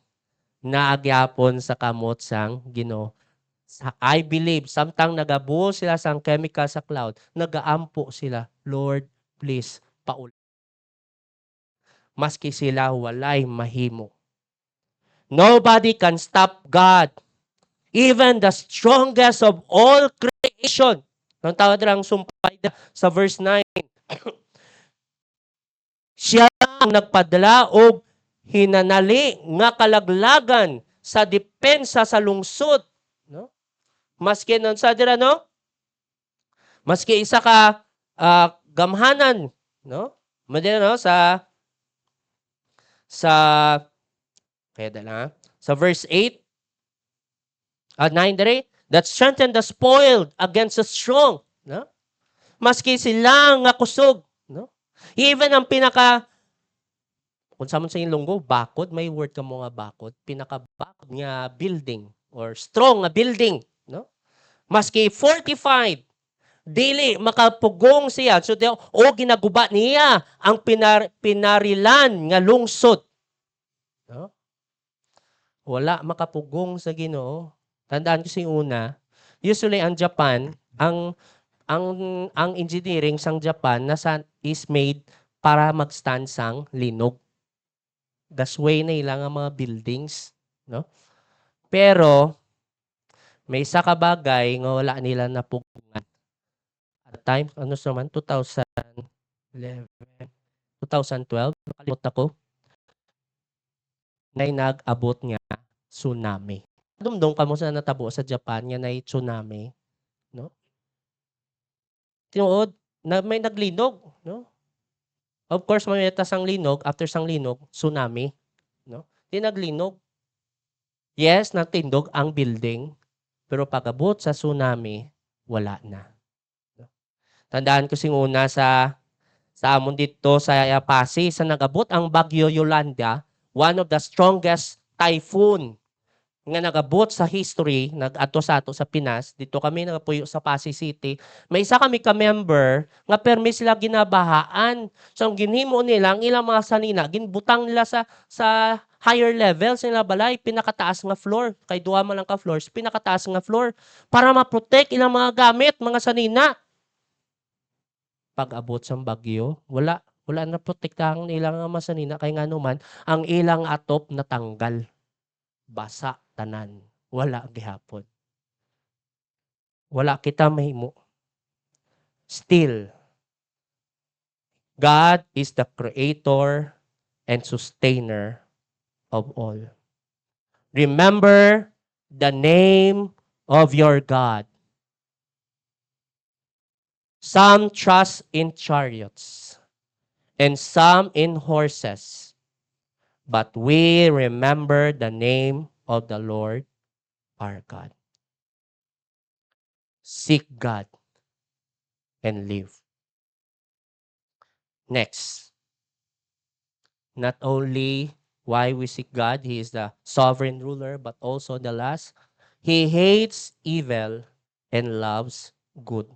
naagyapon sa kamot sang Ginoo. I believe, samtang nagabuo sila sang chemical sa cloud, nagaampo sila, Lord, please, paulan. Maski sila walay mahimo. Nobody can stop God. Even the strongest of all creation. Ang tawag lang sumpay sa verse 9. Siya ang nagpadala og hinanali nga kalaglagan sa depensa sa lungsod. No? Maski nun sa dira, no? Maski isa ka gamhanan, no? Madira, no? Kaya dala, sa verse 8 at 9 dere, that strengthened the spoiled against the strong. No? Maski sila nga kusog. No? Even ang kung sa man sa ilonggo, bakod, may word ka mo nga bakod, pinaka-bakod nga building or strong nga building. No? Maski fortified, dili makapugong siya. So, ginaguba niya ang pinarilan nga lungsod. No? Wala makapugong sa Ginoo. Tandaan ko si una, usually ang Japan, ang engineering sang Japan is made para magstand sang linog. Gasway na ilang ang mga buildings, no? Pero may isa ka bagay nga wala nila napugungan. At time, ano naman 2011, 2012, nakalimot ako. Na nag-abot nga tsunami. Dumdum ka mo sa natabo sa Japan nga na tsunami, no? Tinuod na may naglinog, no? Of course, may sang linog, after sang linog, tsunami, no? Di naglinog. Yes, natindog ang building, pero pag-abot sa tsunami, wala na. No? Tandaan ko sing una sa amon dito sa Pasig, sa nag-abot ang Bagyo Yolanda, one of the strongest typhoon nga nagabot sa history, nag-ato sa ato sa Pinas, dito kami nagapuyo sa Pasig City, may isa kami ka-member nga permi sila ginabahaan. So, ang ginhimo nila, ang ilang mga sanina, ginbutang nila sa higher level sa nila balay, pinakataas nga floor. Kay duha man lang ka floors, pinakataas nga floor para ma-protect ilang mga gamit, mga sanina. Pag-abot sa bagyo, wala na protektahan ilang mga sanina, kay nga naman, ang ilang atop natanggal. Basa tanan, wala gihapon. Wala kita mahimo. Still, God is the creator and sustainer of all. Remember the name of your God. Some trust in chariots, and some in horses. But we remember the name of the Lord our God. Seek God and live. Next, not only why we seek God, He is the sovereign ruler, but also the last, He hates evil and loves good.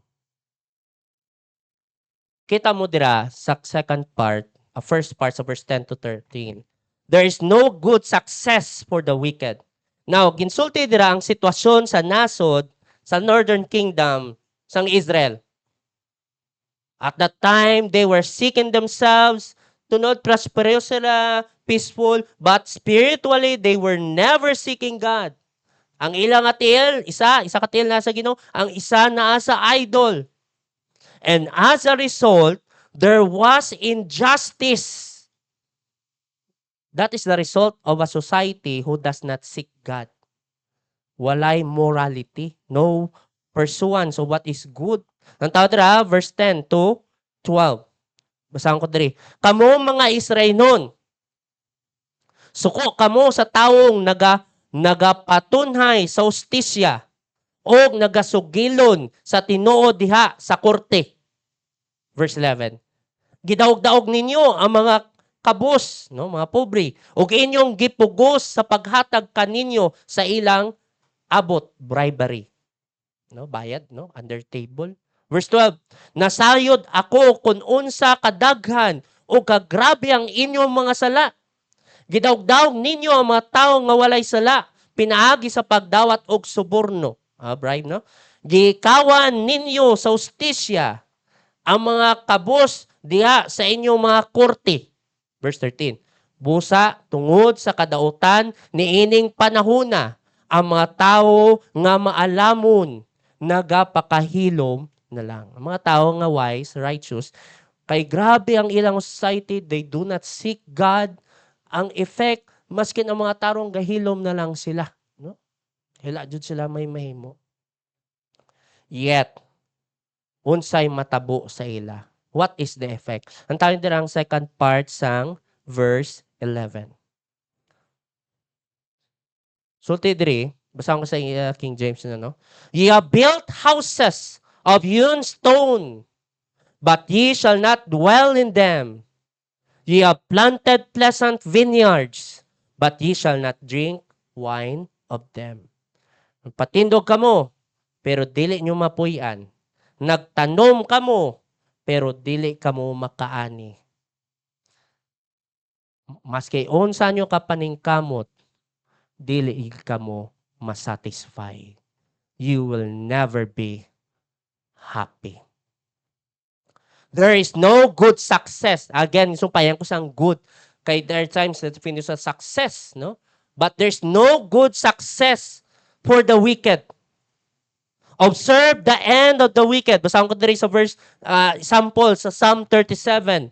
Kita mo dira sa second part, first part sa verse 10 to 13. There is no good success for the wicked. Now, ginsulti dira ang sitwasyon sa nasod sa Northern Kingdom sang Israel. At that time, they were seeking themselves to not prosperous sila, peaceful, but spiritually, they were never seeking God. Ang ilang atil, isa katil nasa Ginoo, ang isa naa sa idol. And as a result, there was injustice. That is the result of a society who does not seek God. Walay morality, no pursuance of what is good. Ang tawag dira, verse 10 to 12. Basahan ko diri. Kamo mga Israelonon, suko kamo sa taong nagapatunhay sa ustisya o nagasugilon sa Tinoo diha sa korte. Verse 11. Gidaog-daog ninyo ang mga kabus, no, mga pobre, ug inyong gipugos sa paghatag kaninyo sa ilang abot, bribery. No, bayad, no, under table. Verse 12. Nasayod ako kung unsa kadaghan o kagrabe ang inyong mga sala. Gidaog-daog ninyo ang mga tawo nga walay sala, pinaagi sa pagdawat og suborno. Bribe, no? Gikawan ninyo sa ustisya ang mga kabos diha sa inyong mga korte. Verse 13. Busa tungod sa kadautan niining panahona ang mga tawo nga maalamon nagapakahilom na lang. Ang mga tawo nga wise, righteous, kay grabe ang ilang society, they do not seek God. Ang effect, maskin ang mga tarong gahilom na lang sila. No? Hila jud sila may mahimo. Yet, unsay matabo sa ila. What is the effect? Ang tawag dira ang second part sang verse 11. Sulti diri, basahan ko sa King James na, no? Ye have built houses of hewn stone, but ye shall not dwell in them. Ye have planted pleasant vineyards, but ye shall not drink wine of them. Patindog kamo, pero dili nyo mapuy-an. Nagtanom kamo, pero dili kamo makaani. Maski unsa nyo kapaningkamot, dili kamo masatisfy. You will never be happy. There is no good success. Again, sumpayan ko sang good. Kay there are times that finish sa success, no? But there's no good success for the wicked. Observe the end of the wicked. Basahan ko diri sa verse, sample sa Psalm 37.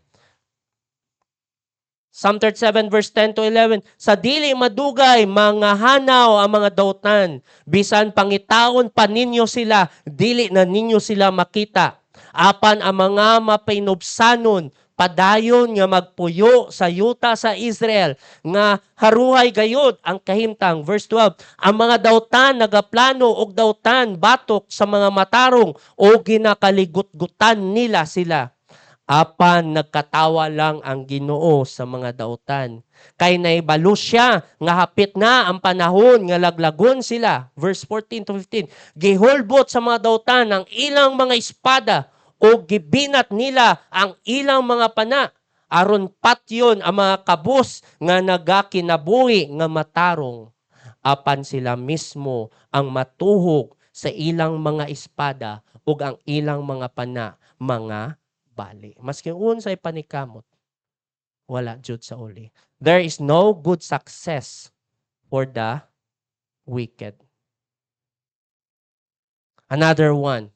Psalm 37 verse 10 to 11. Sa dili madugay, mga hanaw ang mga dautan. Bisan pangitaon pa ninyo sila, dili na ninyo sila makita. Apan ang mga mapainubsanon, padayon nga magpuyo sa yuta sa Israel, nga haruhay gayud ang kahimtang. Verse 12, ang mga dautan nagaplano og dautan batok sa mga matarong o ginakaligut-gutan nila sila. Apan nagkatawa lang ang Ginoo sa mga dautan. Kay naibalo siya nga hapit na ang panahon nga laglagon sila. Verse 14 to 15. Gihulbot sa mga dautan ang ilang mga espada o gibinat nila ang ilang mga pana. Aron patyon ang mga kabus nga nagakinabuhi nga matarong. Apan sila mismo ang matuhog sa ilang mga espada ug ang ilang mga pana, mga bali. Maski unsay panikamot, wala jud sa uli. There is no good success for the wicked. Another one.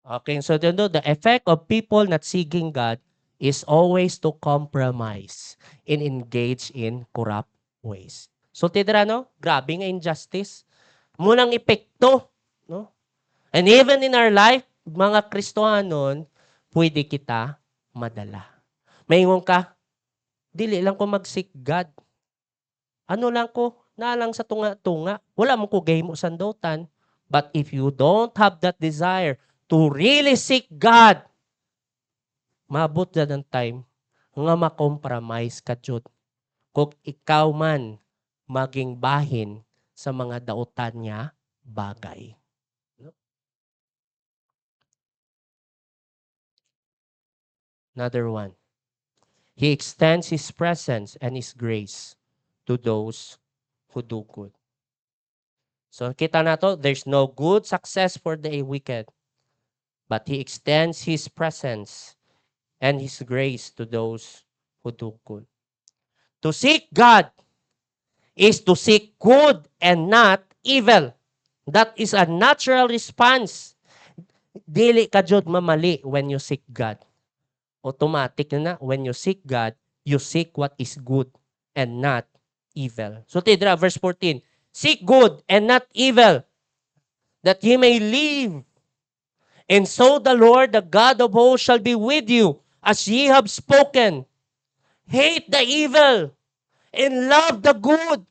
Okay, so the effect of people not seeking God is always to compromise and engage in corrupt ways. So tidra no, grabe nga injustice. Munang epekto, no? And even in our life, mga Kristohanon, pwede kita madala. Maingon ka, dili lang ko mag-seek God. Ano lang ko, na lang sa tunga-tunga. Wala mo ko gahimo sandotan. But if you don't have that desire to really seek God, maabot na ng time nga makompromise ka jud. Kung ikaw man maging bahin sa mga dautan niya bagay. No? Another one. He extends His presence and His grace to those who do good. So kita na to, there's no good success for the wicked, but He extends His presence and His grace to those who do good. To seek God is to seek good and not evil. That is a natural response. Dili ka jud mamali when you seek God. Automatic na when you seek God, you seek what is good and not evil. So tidra, verse 14. Seek good and not evil, that ye may live. And so the Lord, the God of hosts, shall be with you, as ye have spoken. Hate the evil, and love the good,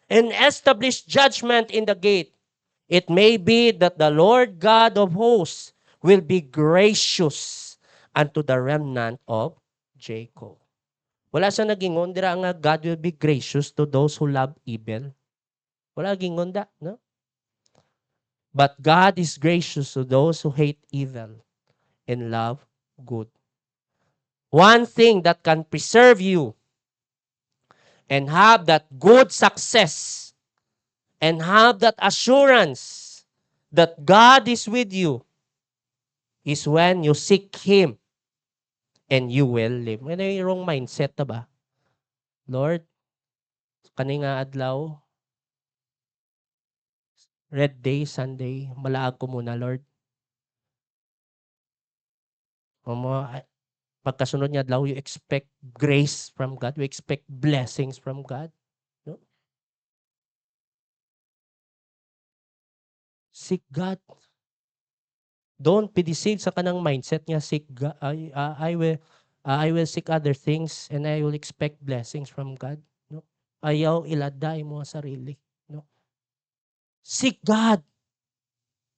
and establish judgment in the gate. It may be that the Lord God of hosts will be gracious unto the remnant of Jacob. Wala sa nagingon dira nga God will be gracious to those who love evil. Wala gingon da, no? But God is gracious to those who hate evil and love good. One thing that can preserve you and have that good success and have that assurance that God is with you is when you seek Him and you will live. May wrong mindset na ba? Lord, kani nga adlaw, red day, Sunday, malaag ko muna, Lord. Pagkasunod niya adlaw, you expect grace from God. You expect blessings from God. No? Seek God. Don't be deceived sa kanang mindset niya. Seek God. I will seek other things and I will expect blessings from God. No? Ayaw iladay mo ang sarili. No? Seek God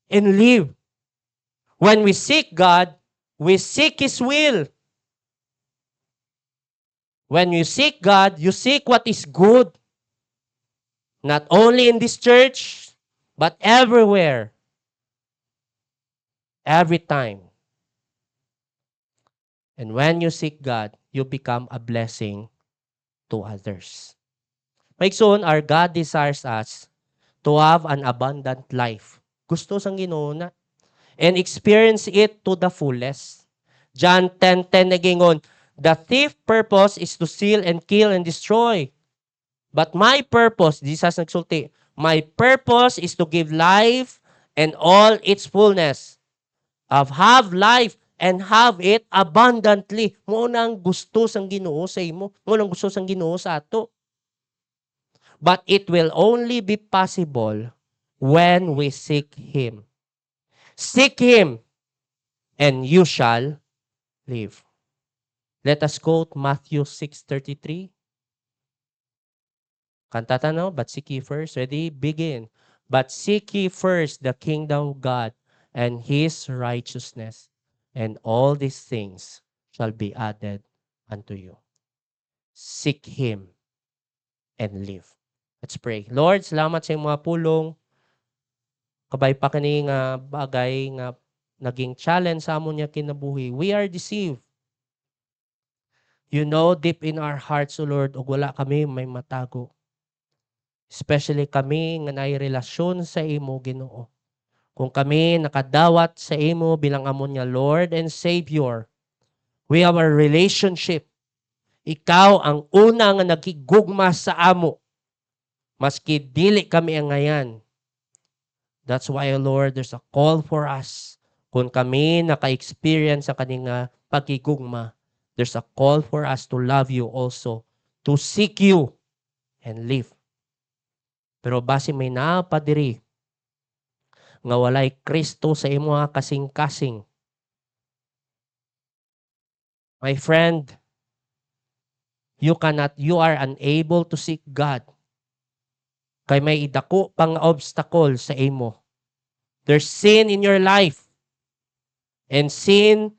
and live. When we seek God, we seek His will. When you seek God, you seek what is good. Not only in this church, but everywhere. Every time. And when you seek God, you become a blessing to others. Maigsoon, our God desires us to have an abundant life. Gusto sang Ginoo na. And experience it to the fullest. John 10:10 nagingon, the thief purpose is to steal and kill and destroy. But my purpose, Jesus nagsulti, my purpose is to give life and all its fullness. Of have life and have it abundantly. Mo nang gusto sang Ginoo sa imo. Mo nang gusto sang Ginoo sa ato. But it will only be possible when we seek Him. Seek Him, and you shall live. Let us quote Matthew 6:33. Kantata no? But seek ye first. Ready? Begin. But seek ye first the kingdom of God and His righteousness, and all these things shall be added unto you. Seek Him and live. Let's pray. Lord, salamat sa iyong mga pulong. Kabay pa kani nga bagay nga naging challenge sa amon niya kinabuhi. We are deceived. You know deep in our hearts, O Lord, ug wala kami may matago. Especially kami nga naay relasyon sa imo, Ginoo. Kung kami nakadawat sa imo bilang amon nga Lord and Savior, we have a relationship. Ikaw ang una nga nagigugma sa amo. Maski dili kami ang ngayan. That's why, Lord, there's a call for us. Kung kami naka-experience sa kaninga pagigugma, there's a call for us to love you also, to seek you and live. Pero base may napadiri nga walay Kristo sa imo nga kasing-kasing. My friend, you are unable to seek God. Kay may idako pang obstacle sa imo. There's sin in your life. And sin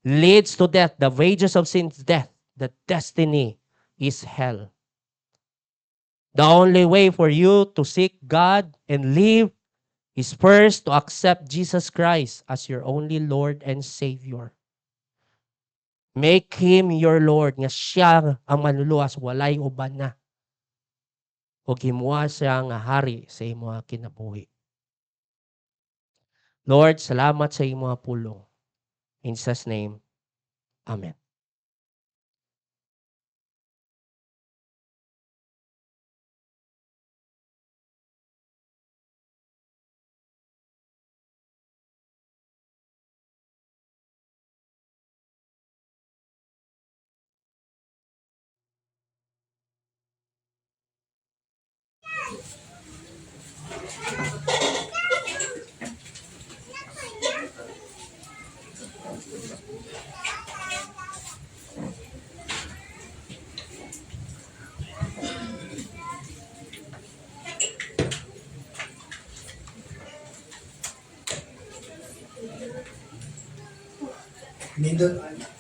leads to death. The wages of sin is death. The destiny is hell. The only way for you to seek God and live is first to accept Jesus Christ as your only Lord and Savior. Make Him your Lord, nga siya ang manluluwas, walay uban na. O gimuha siya nga hari sa imo nga kinabuhi. Lord, salamat sa imo nga pulong. In Jesus' name, Amen.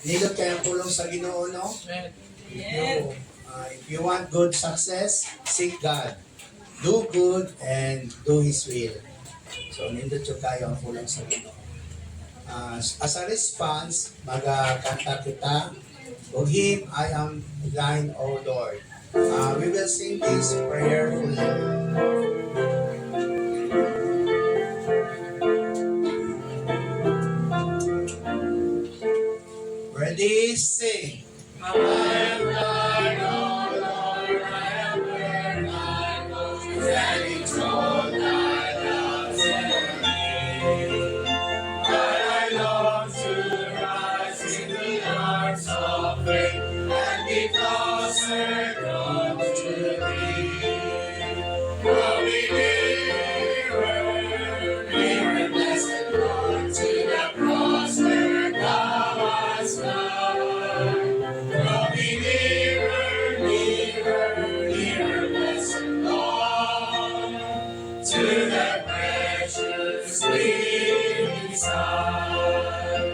Nindot kayo ang pulong sa Ginoo, no? If you want good success, seek God. Do good and do His will. So, nindot yung kayo ang pulong sa Ginoo. As a response, magkanta kita, O Him, I am thine, O Lord. We will sing this prayerfully. Ready, sing. I am thine, O Lord, I am where I was, standing tall, thy love set me. But I long to rise in the arms of faith, and be closer come to thee. Draw me nearer, nearer, blessed Lord, to the cross where thou hast died. Draw me nearer, nearer, nearer, blessed Lord, to the precious bleeding side.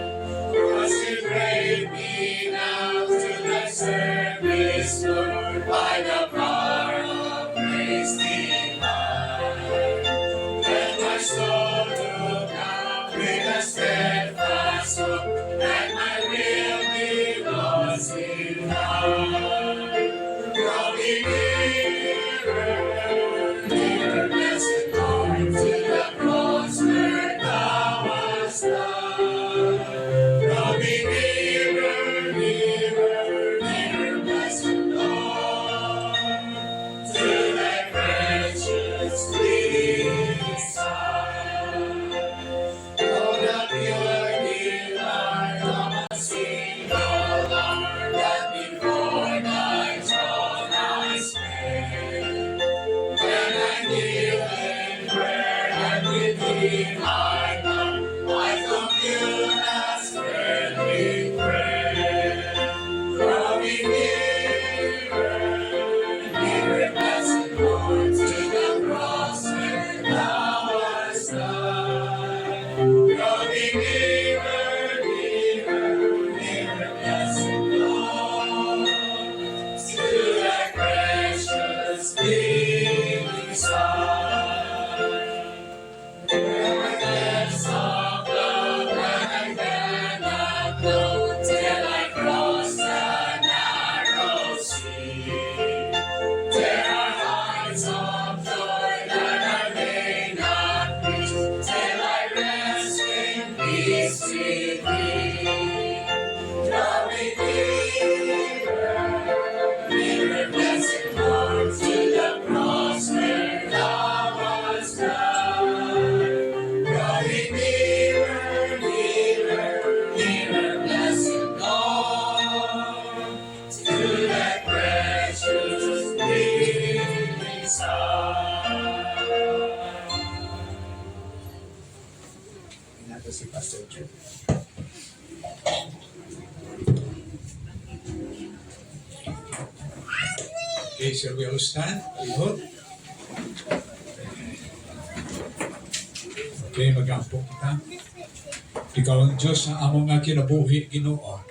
Consecrate me now to the service, Lord, by the power of grace divine. Let my soul look out with a steadfast hope, that my will be lost in thine. Draw me nearer, nearer, blessed Lord, to the cross where thou hast died. Draw me nearer, nearer, nearer, blessed Lord, to thy precious bleeding side. Oh, the pure delight of a single hour that before thy throne I spend. When I kneel in prayer and with thee I come, I commune as friend with friend. Draw me nearer, nearer, blessed Lord, to the cross where thou hast died. Draw me nearer, nearer, nearer, blessed Lord, to thy precious bleeding side. Where my si Pastor Joe. Okay, shall we all stand? We hope. Okay, magampo kita. Ikaw ang Diyos na among nga kinabuhi, Ginoo.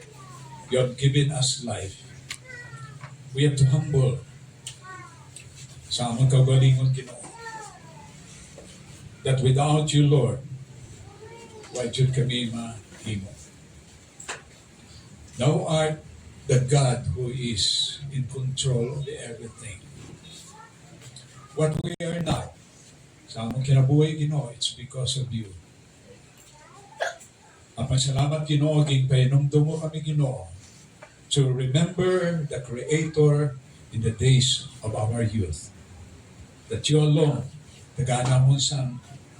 You have given us life. We have to humble sa among kaugalingon, Ginoo. That without you, Lord, why should kami mahimo? Thou art the God who is in control of everything. What we are not, sa among kinabuhi, Ginoo, it's because of you. Ang pasalamat, Ginoo, ging painumdum mo kami, Ginoo, to remember the Creator in the days of our youth. That you alone, tagana mo sa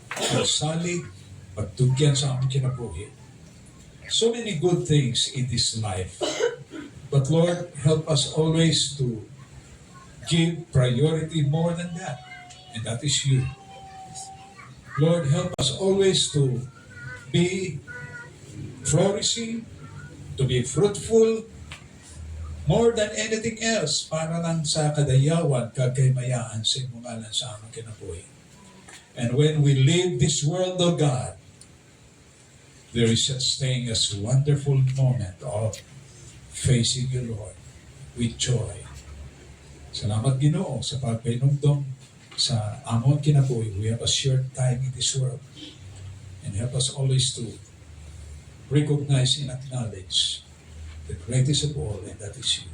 pagsalig, pagtugyan sa aming kinabuhi. So many good things in this life. But Lord, help us always to give priority more than that. And that is you. Lord, help us always to be flourishing, to be fruitful, more than anything else, para lang sa kadayawan, kagaymayaan sa imong ngalan sa aming kinabuhi. And when we leave this world, O God, there is such thing as a wonderful moment of facing you, Lord, with joy. Salamat, Ginoo, sa pagpainumdum sa among kinabuhi. We have a short time in this world. And help us always to recognize and acknowledge the greatest of all, and that is you.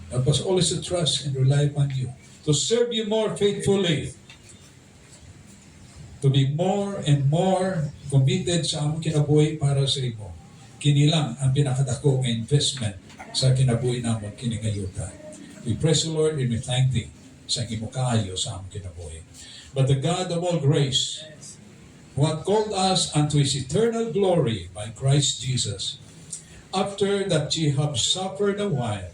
Help us always to trust and rely upon you, to serve you more faithfully, to be more and more committed sa among kinabuhi para sa imo. Kinilang ang pinakadako nga investment sa kinabuhi namon kini ngayuta. We praise the Lord and we thank thee sa imo kaayo sa among kinabuhi. But the God of all grace, who hath called us unto his eternal glory by Christ Jesus, after that ye have suffered a while,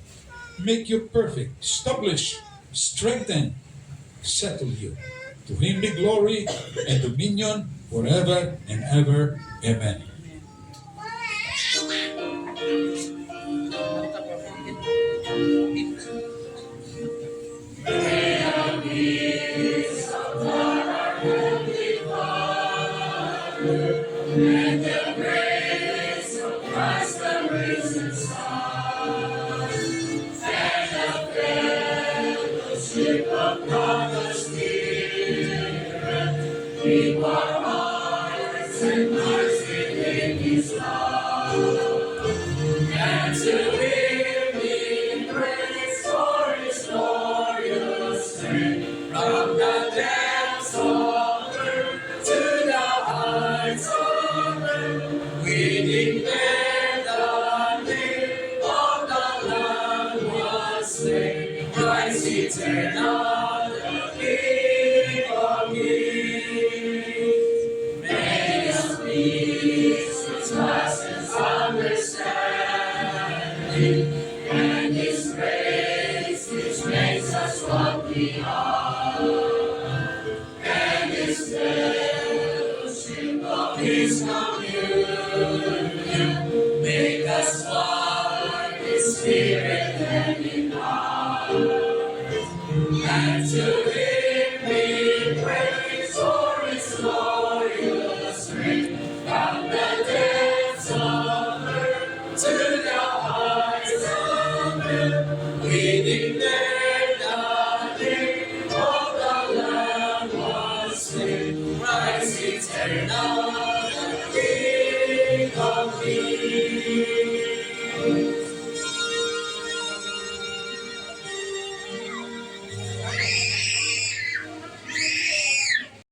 make you perfect, establish, strengthen, settle you. To him be glory and dominion forever and ever. Amen. Christ eternal.